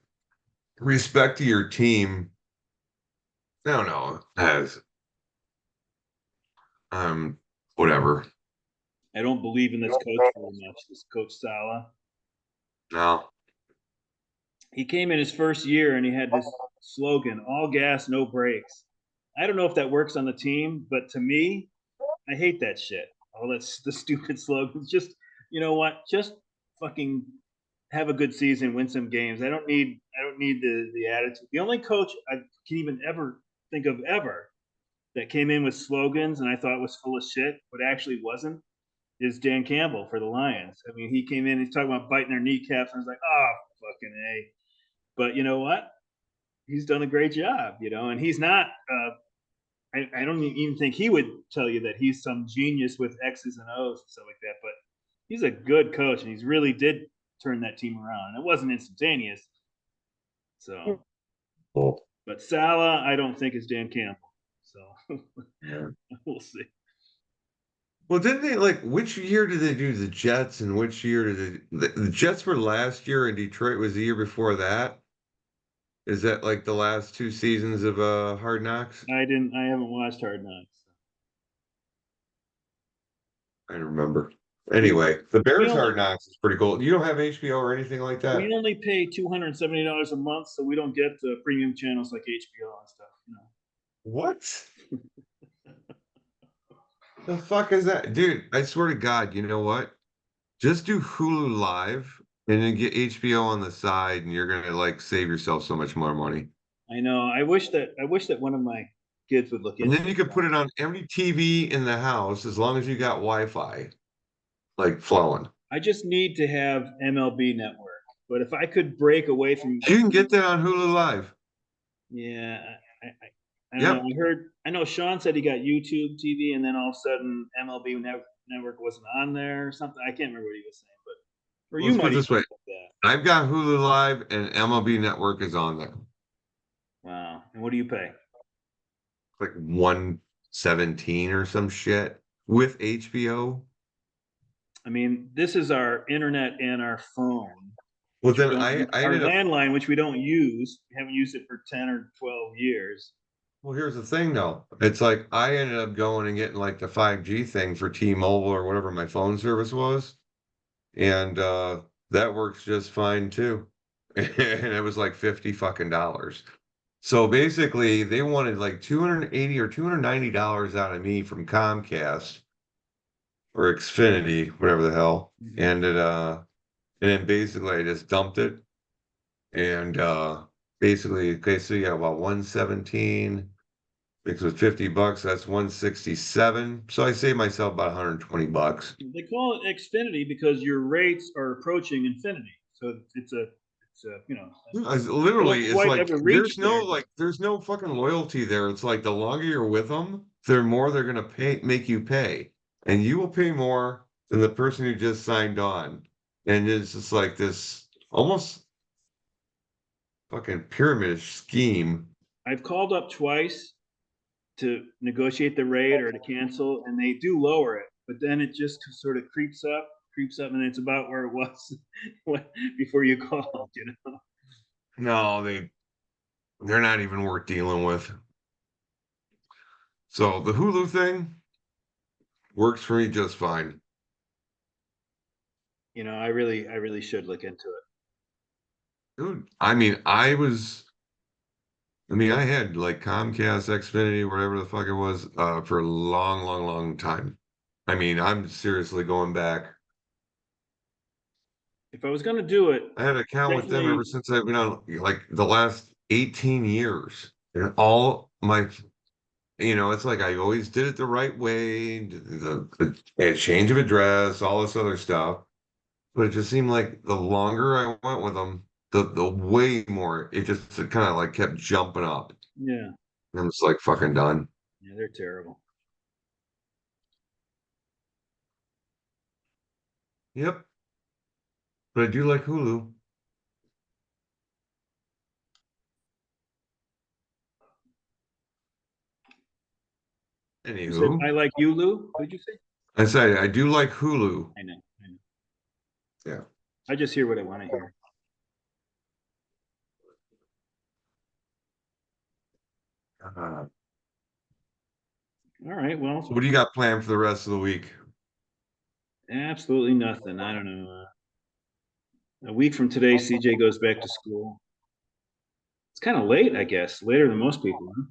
respect to your team? I don't know. As whatever. I don't believe in this coach very much. This coach Sala. No. He came in his first year and he had this slogan: "All gas, no brakes." I don't know if that works on the team, but to me, I hate that shit. All that's the stupid slogans. Just you know what? Just fucking have a good season, win some games. I don't need the attitude. The only coach I can even ever think of ever that came in with slogans and I thought was full of shit, but actually wasn't, is Dan Campbell for the Lions. I mean, he came in, he's talking about biting their kneecaps, and I was like, oh fucking A. But you know what? He's done a great job, and he's not I don't even think he would tell you that he's some genius with X's and O's and stuff like that. But he's a good coach, and he's really did turn that team around. And it wasn't instantaneous. So, Well, but Salah, I don't think is Dan Campbell. So yeah. we'll see. Well, didn't they like which year did they do the Jets and which year did the Jets were last year and Detroit was the year before that? Is that like the last 2 seasons of Hard Knocks? I haven't watched Hard Knocks. I don't remember. We Anyway, the we Bears only Hard Knocks is pretty cool. You don't have HBO or anything like that? we only pay $270 a month, so we don't get the premium channels like HBO and stuff. What? The fuck is that? Dude, I swear to God, you know what? Just do Hulu Live and then get HBO on the side and you're gonna like save yourself so much more money. I know. I wish that one of my kids would look And into then you it. could put it on every TV in the house as long as you got Wi-Fi, like flowing. I just need to have MLB Network. But if I could break away from, You can get that on Hulu Live. yeah, I don't know. Yep. I know Sean said he got YouTube TV, and then all of a sudden MLB Network wasn't on there or something. I can't remember what he was saying, but or Well, you let's put might it even this way. get that. I've got Hulu Live and MLB Network is on there. Wow. And what do you pay? Like 117 or some shit with HBO. I mean, this is our internet and our phone, Well, which we then don't I our ended up. landline, which we don't use. We haven't used it for 10 or 12 years. Well, here's the thing, though. It's like I ended up going and getting like the 5G thing for T-Mobile or whatever my phone service was, and that works just fine too. And it was like 50 fucking dollars. So basically, they wanted like 280 or $290 out of me from Comcast or Xfinity, whatever the hell. Mhm. And then basically I just dumped it. And basically, okay, so yeah, about 117 mixed with $50, that's 167. So I saved myself about $120. They call it Xfinity because your rates are approaching infinity. So it's a you don't Literally, it's quite like ever reach there. there's no fucking loyalty there. It's like the longer you're with them, the more they're gonna make you pay, and you will pay more than the person who just signed on. And it's just like this almost fucking pyramid scheme. I've called up twice to negotiate the rate or to cancel, and they do lower it, but then it just sort of creeps up, and it's about where it was before you called. No, they're not even worth dealing with. So the Hulu thing works for me just fine. I really should look into it. Dude, I had like Comcast, Xfinity, whatever the fuck it was, for a long, long, long time. I mean, I'm seriously going back. If I was going to do it, I had an account with them ever definitely. since I've been on like the last 18 years. And all my you know, it's like I always did it the right way, a change of address, all this other stuff. But it just seemed like the longer I went with them, the way more it just kind of like kept jumping up. Yeah. And I'm just like fucking done. Yeah, they're terrible. Yep. But I do like Hulu. You said Anywho, I like you, Lou. What'd you say? I say I do like Hulu. I know. I know. Yeah. I just hear what I want to hear. Uh, All right. Well, so what do you got planned for the rest of the week? absolutely nothing. I don't know. A week from today, CJ goes back to school. It's kind of late, I guess. Later than most people. Huh?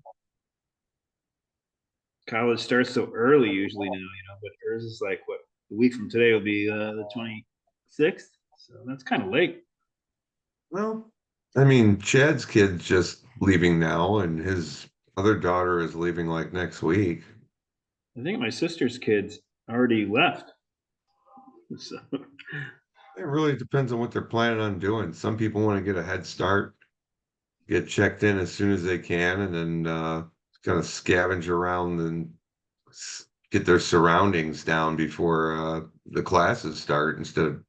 College starts so early usually now, but hers is like what a week from today will be the 26th. So that's kind of late. Well, I mean, Chad's kid's just leaving now, and his other daughter is leaving like next week. I think my sister's kids already left. So It really depends on what they're planning on doing. Some people want to get a head start, get checked in as soon as they can, and then kind of scavenge around and get their surroundings down before the classes start instead of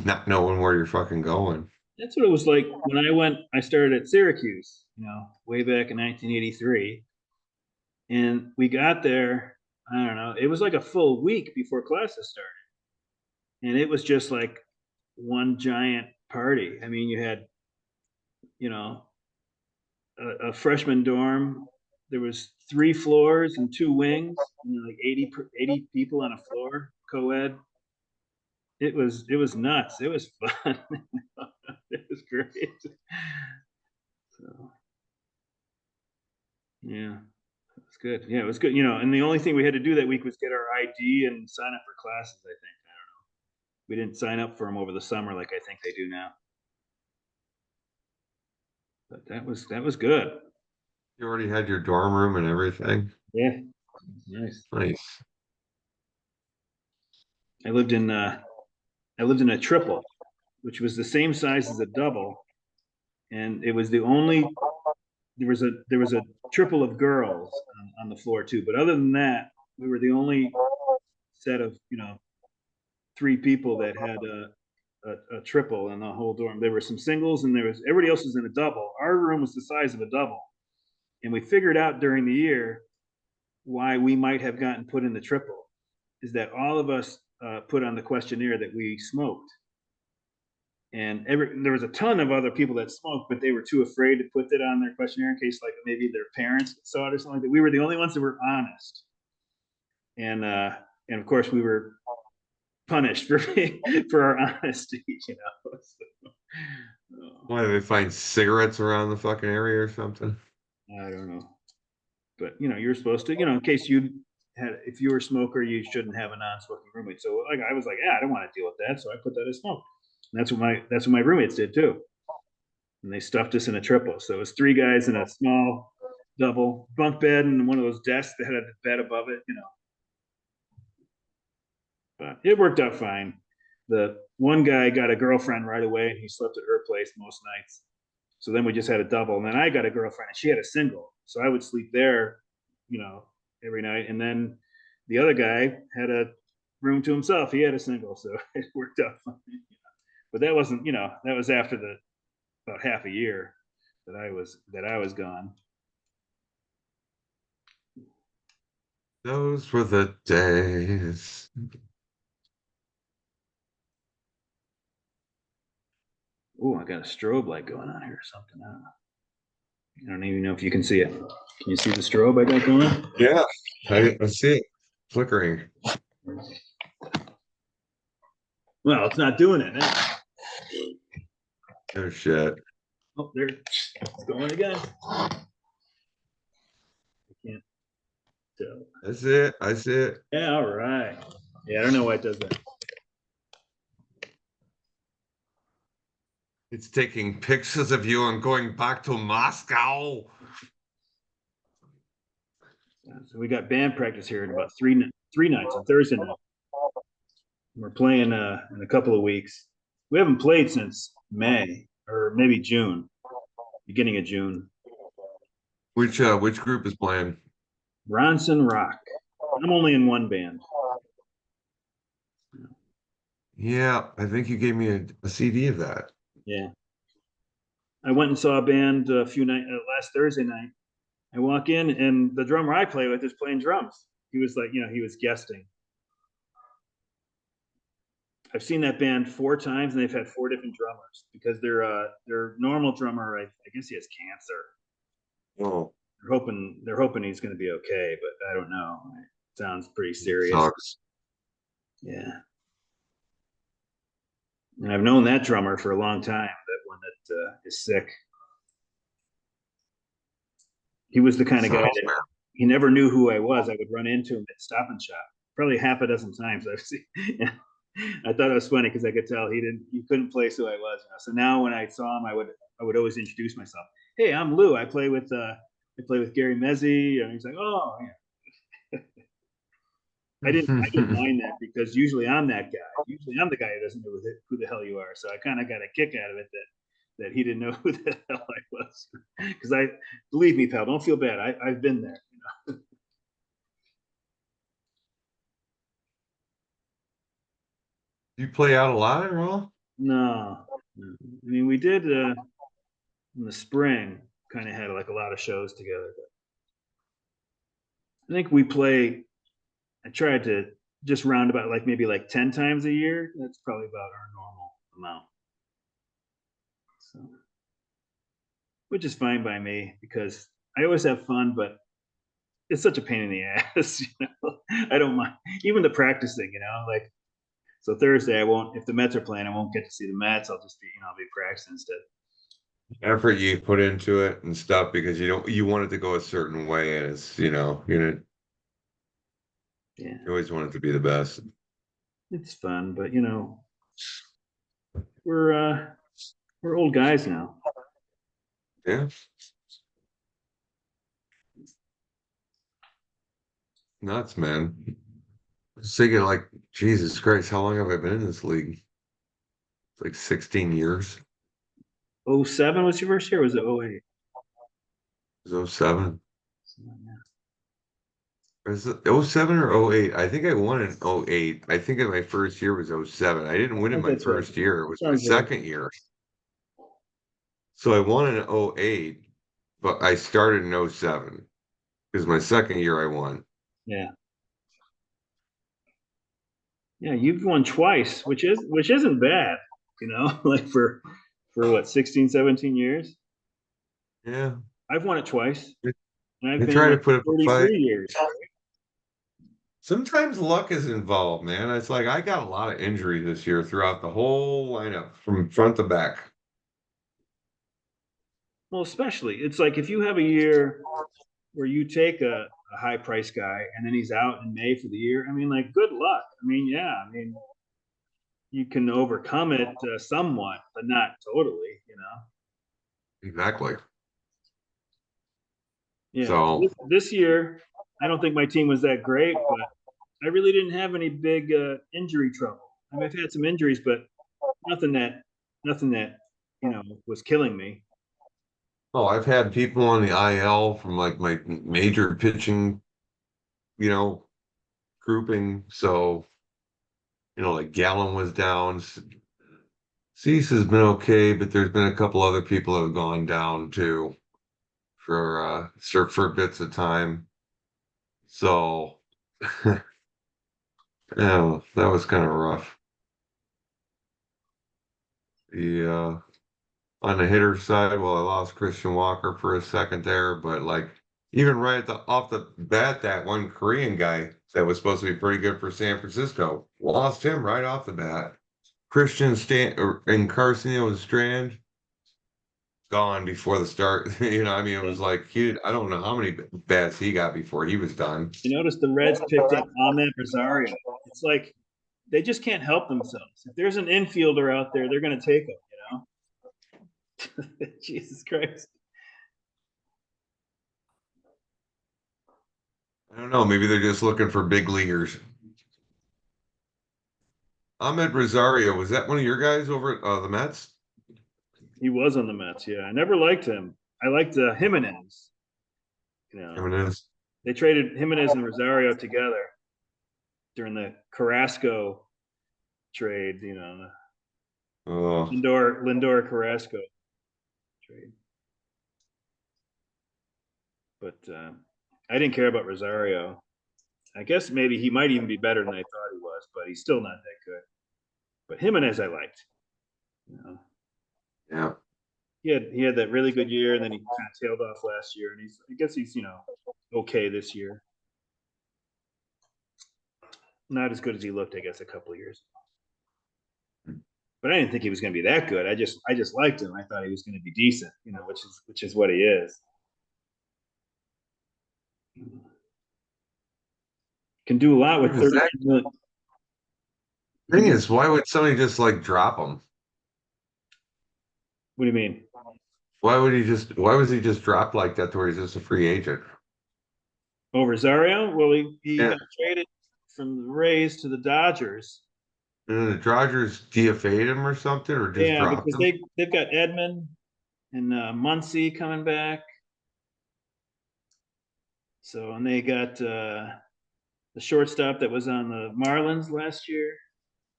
not knowing where you're fucking going. that's what it was like when I went. I started at Syracuse, way back in 1983, and we got there. I don't know. It was like a full week before classes started, and it was just like one giant party. I mean, you had you know a freshman dorm. There was 3 floors and 2 wings, like 80 people on a floor, co-ed. It was nuts. It was fun. It was great. So yeah, it's good. Yeah, it was good. And the only thing we had to do that week was get our ID and sign up for classes. I think I don't know. We didn't sign up for them over the summer like I think they do now. But that was good. You already had your dorm room and everything. Yeah, nice. Nice. I lived in a triple, which was the same size as a double, and it was the only there was a triple of girls on the floor too. But other than that, we were the only set of 3 people that had a triple in the whole dorm. There were some singles, and there was everybody else was in a double. Our room was the size of a double, and we figured out during the year why we might have gotten put in the triple is that all of us put on the questionnaire that we smoked. And there was a ton of other people that smoked, but they were too afraid to put that on their questionnaire in case, like, maybe their parents saw it or something like that. We were the only ones that were honest, and of course we were punished for our honesty. So, Why did they find cigarettes around the fucking area or something? I don't know, but you're supposed to, in case if you were a smoker, you shouldn't have a non-smoking roommate. So, like, I was like, yeah, I don't want to deal with that, so I put that as smoke. And that's what my roommates did too. And they stuffed us in a triple. So it was 3 guys in a small double bunk bed and one of those desks that had a bed above it. But it worked out fine. The one guy got a girlfriend right away, and he slept at her place most nights. So then we just had a double, and then I got a girlfriend, and she had a single. So I would sleep there, every night. And then the other guy had a room to himself. He had a single, so it worked out fine. But that wasn't, that was after about half a year that I was gone. Those were the days. Oh, I got a strobe light going on here or something. I don't even know if you can see it. Can you see the strobe I got going on? Yeah, I see it flickering. Well, it's not doing it. Oh shit. Oh, there it's going again. I can't tell. That's it. I see it. Yeah, all right. Yeah, I don't know why it does that. It's taking pictures of you and going back to Moscow. So we got band practice here in about three nights on Thursday night. We're playing in a couple of weeks. We haven't played since May or maybe June, beginning of June. Which group is playing? Ronson Rock. I'm only in one band. Yeah, I think you gave me a CD of that. Yeah. I went and saw a band a few night last Thursday night. I walk in and the drummer I play with is playing drums. He was like, he was guesting. I've seen that band 4 times and they've had 4 different drummers because their normal drummer, I guess he has cancer. Oh, They're hoping he's going to be okay, but I don't know. It sounds pretty serious. sucks. Yeah. And I've known that drummer for a long time. That one that is sick. He was the kind of guy Sucks, that man. he never knew who I was. I would run into him at Stop and Shop probably half a dozen times. I've seen. I thought it was funny because I could tell he couldn't place who I was. So now when I saw him, I would always introduce myself. Hey, I'm Lou. I play with Gary Mezzi, and he's like, oh yeah. I didn't mind that because usually I'm that guy. Usually I'm the guy who doesn't know who the hell you are. So I kind of got a kick out of it that he didn't know who the hell I was. Because believe me, pal, don't feel bad. I've been there. You play out a lot or all? No, I mean we did in the spring. Kind of had like a lot of shows together. But I think we play. I tried to just round about like maybe like 10 times a year. That's probably about our normal amount. So, which is fine by me because I always have fun, but it's such a pain in the ass. I don't mind even the practicing. Like so Thursday I won't. If the Mets are playing, I won't get to see the Mets. I'll just be I'll be practicing instead. Effort you put into it and stuff because you want it to go a certain way, and it's Yeah, you always want it to be the best. it's fun, but we're old guys now. Yeah, nuts, man. Just thinking like, Jesus Christ, how long have I been in this league? It's like 16 years. 07 was your first year? Or was it 08? It was 07. Was it 07 or 08? I think I won in 08. I think my first year was 07. I didn't win in I think my that's right. first year. It That was my sounds right. second year. So I won in 08, but I started in 07 because my second year I won. Yeah. Yeah, you've won twice, which isn't bad, like for what, 16, 17 years? Yeah. I've won it twice. And I've I been in try to like put up a fight. 33 years. Sometimes luck is involved, man. It's like I got a lot of injuries this year throughout the whole lineup from front to back. Well, especially it's like if you have a year where you take a high price guy and then he's out in May for the year, I mean, like good luck. I mean, yeah, I mean, you can overcome it somewhat, but not totally. Exactly. Yeah. So This year, I don't think my team was that great, but I really didn't have any big injury trouble. I mean, I've had some injuries, but nothing that nothing that was killing me. oh, I've had people on the IL from like my major pitching, you know, grouping. So, like Gallon was down. Cease has been okay, but there's been a couple other people that have gone down too for bits of time. So, yeah, that was kind of rough. The on the hitter side, well, I lost Christian Walker for a second there, but like even right off the bat, that one Korean guy that was supposed to be pretty good for San Francisco, lost him right off the bat. Christian and Carson Strand gone before the start. I mean, it Yeah. was like I don't know how many bats he got before he was done. You notice the Reds picked up Ahmed Rosario. It's like they just can't help themselves. If there's an infielder out there, they're going to take him. Jesus Christ. I don't know. Maybe they're just looking for big leaguers. Ahmed Rosario, was that one of your guys over at the Mets? He was on the Mets. Yeah, I never liked him. I liked Jimenez. You know, Jimenez. they traded Jimenez and Rosario together during the Carrasco trade. You know, Oh, Lindor Carrasco trade. But I didn't care about Rosario. I guess maybe he might even be better than I thought he was, but he's still not that good. But Jimenez I liked. You know, yeah. he had that really good year, and then he kind of tailed off last year, and I guess he's okay this year. Not as good as he looked, I guess, a couple of years. But I didn't think he was going to be that good. I just liked him. I thought he was going to be decent, which is what he is. Can do a lot with What is 30 that? million. Thing is, why would somebody just like drop him? What do you mean? Why was he just dropped like that to where he's just a free agent? Oh, Rosario? Well, he Yeah. got traded from the Rays to the Dodgers. And then the Dodgers DFA'd him or something, or just Yeah, dropped because him? they've got Edman and Muncy coming back. So and they got the shortstop that was on the Marlins last year,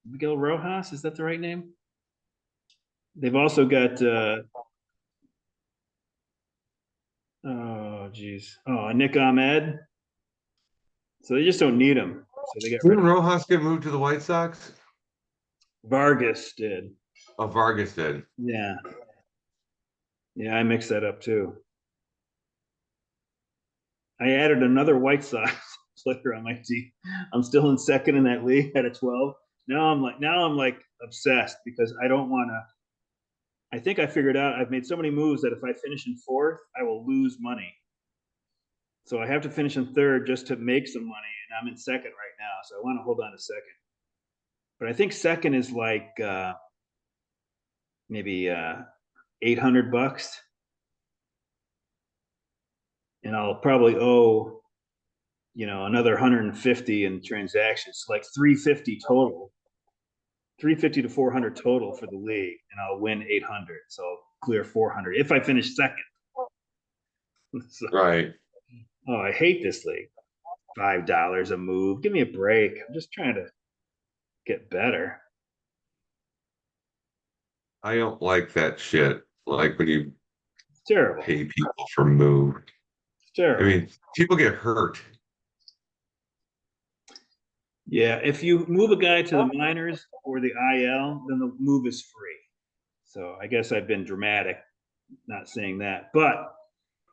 Miguel Rojas. Is that the right name? They've also got Nick Ahmed. So they just don't need him. So they got rid Didn't of Rojas get moved to the White Sox? Vargas did. Oh, Vargas did. Yeah. Yeah, I mixed that up too. I added another White Sox player on my team. I'm still in second in that league at a 12. Now I'm like obsessed because I don't want to. I think I figured out I've made so many moves that if I finish in fourth, I will lose money. So I have to finish in third just to make some money, and I'm in second right now. So I want to hold on to second. But I think second is like maybe $800, and I'll probably owe another 150 in transactions, like 350 total, 350 to 400 total for the league, and I'll win 800. So I'll clear 400 if I finish second. So, Right. oh, I hate this league. $5 a move. Give me a break. I'm just trying to get better. I don't like that shit. Like when you It's terrible. pay people for move. It's I terrible. mean, people get hurt. Yeah, if you move a guy to the minors or the IL, then the move is free. So I guess I've been dramatic not saying that. But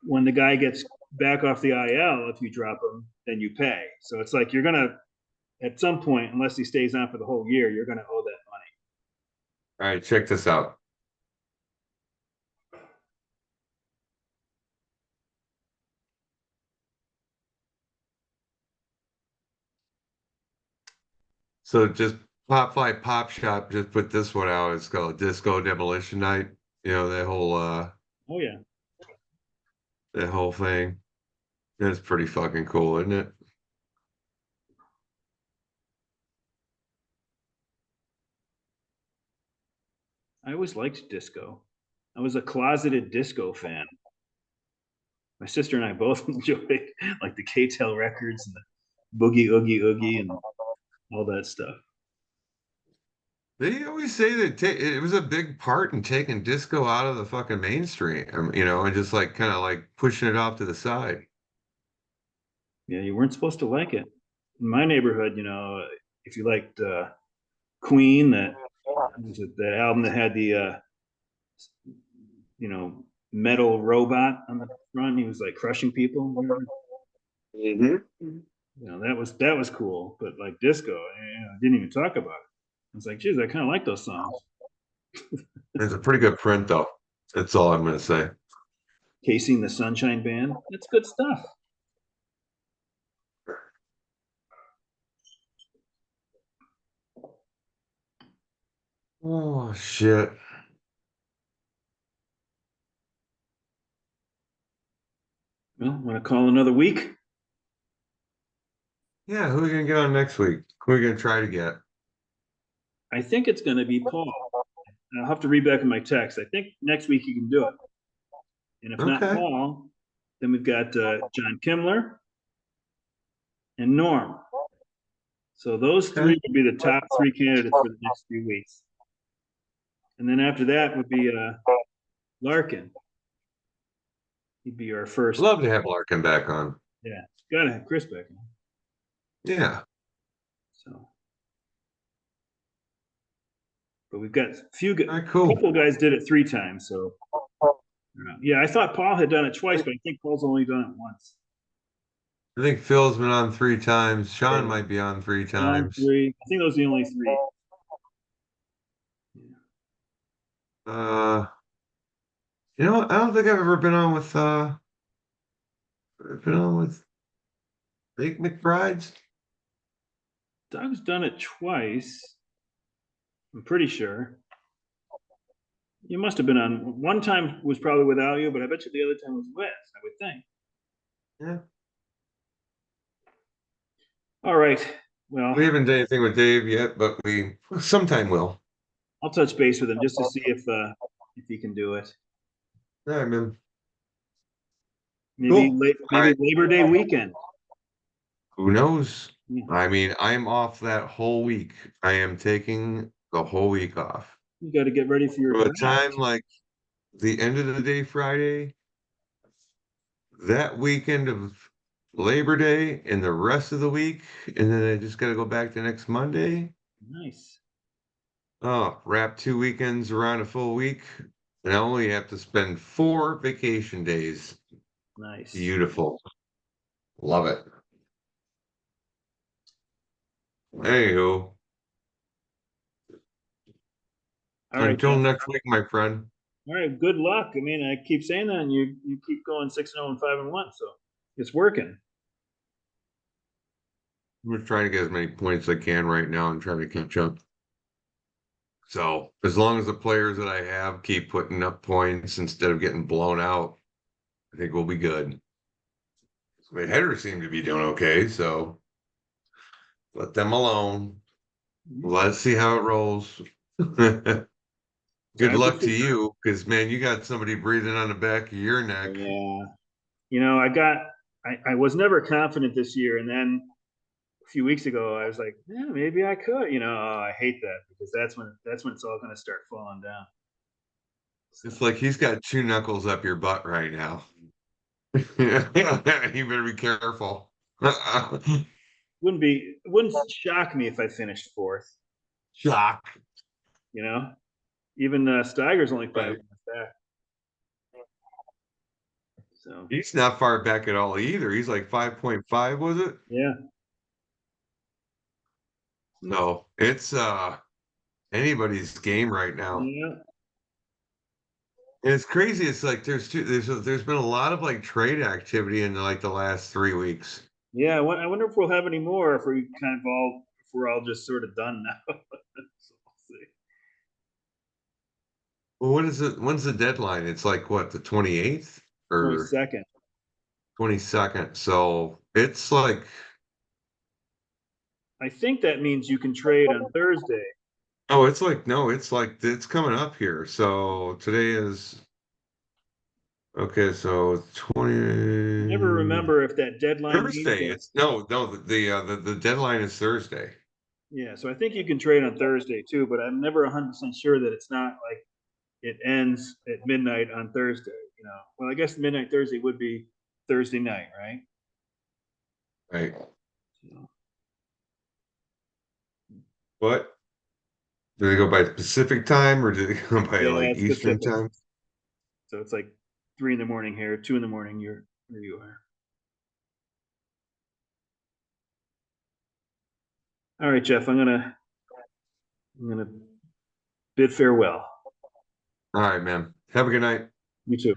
when the guy gets back off the IL, if you drop him, then you pay. So it's like you're gonna at some point, unless he stays on for the whole year, you're gonna owe that money. All right, check this out. So just Pop Five Pop Shop just put this one out. It's called Disco Demolition Night. You know, Oh yeah. that whole thing. That's pretty fucking cool, isn't it? I always liked disco. I was a closeted disco fan. My sister and I both enjoyed like the K-Tel records and the Boogie Oogie Oogie and all that stuff. They always say that it was a big part in taking disco out of the fucking mainstream, and just like kind of like pushing it off to the side. Yeah, you weren't supposed to like it. In my neighborhood, if you liked Queen, that album that had the metal robot on the front, he was like crushing people. Hmm. That was cool. But like disco, I didn't even talk about it. I was like, geez, I kind of like those songs. It's a pretty good print, though. That's all I'm gonna say. Casing the Sunshine Band, that's good stuff. Oh shit. Well, want to call another week? Yeah, who are we gonna get on next week? Who are we gonna try to get? I think it's going to be Paul. And I'll have to read back in my text. I think next week he can do it. And if not Okay. Paul, then we've got John Kimler and Norm. So those Okay. three would be the top three candidates for the next few weeks. And then after that would be Larkin. He'd be our first. Love to have Larkin back on. Yeah, gotta have Chris back. Yeah. So, but we've got a few. All right, A cool. couple of guys did it 3 times. So, yeah, I thought Paul had done it twice, but I think Paul's only done it once. I think Phil's been on 3 times. Sean Yeah. might be on three John times. 3. I think those are the only 3. Uh, you know what? I don't think I've ever been on with Big McBride's. Doug's done it twice. I'm pretty sure. You must have been on one time was probably without you, but I bet you the other time was with, I would think. Yeah. All right. Well, We haven't done anything with Dave yet, but we sometime will. I'll touch base with him just to see if he can do it. All right, man. Maybe Cool. All maybe right. Labor Day weekend. Who knows? Yeah. I mean, I'm off that whole week. I am taking the whole week off. You got to get ready for your From the draft. time like the end of the day Friday, that weekend of Labor Day, and the rest of the week, and then I just got to go back to next Monday. Nice. Oh, wrap 2 weekends around a full week, and I only have to spend 4 vacation days. Nice. Beautiful. Love it. Anywho, All right, until Jeff. next week, my friend. All right. Good luck. I mean, I keep saying that, and you keep going 6-0 and 5-1, so it's working. I'm just trying to get as many points as I can right now and try to catch up. So as long as the players that I have keep putting up points instead of getting blown out, I think we'll be good. My headers seem to be doing okay, so let them alone. Let's see how it rolls. Good Time to luck to figure. you, because man, you got somebody breathing on the back of your neck. Yeah. I was never confident this year, and then a few weeks ago I was like, yeah, maybe I could. I hate that because that's when it's all going to start falling down. So, It's like he's got 2 knuckles up your butt right now. You better be careful. wouldn't shock me if I finished fourth. Shock. You know, even Steiger's only 5 Right. points back. So He's not far back at all either. He's like 5.5, was it? yeah, No, it's anybody's game right now. yeah, And it's crazy. It's like there's been a lot of like trade activity in like the last 3 weeks. yeah. I wonder if we'll have any more. If we're all just sort of done now. So we'll see. Well, what is it? When's the deadline? It's like what, the 28th or 22nd. 22nd. So it's like, I think that means you can trade on Thursday. oh, it's like, no, it's like it's coming up here. So today is okay, so I never 20 remember if that deadline means Thursday. that. It's no, the deadline is Thursday. Yeah, so I think you can trade on Thursday too, but I'm never 100% sure that it's not like it ends at midnight on Thursday. Well, I guess midnight Thursday would be Thursday night, right? Right. So, What? Do they go by Pacific time or do they go by yeah, like it's Eastern Pacific. time? So it's like 3 in the morning here, 2 in the morning. You're where you are. All right, Jeff. I'm gonna bid farewell. All right, man. Have a good night. You too.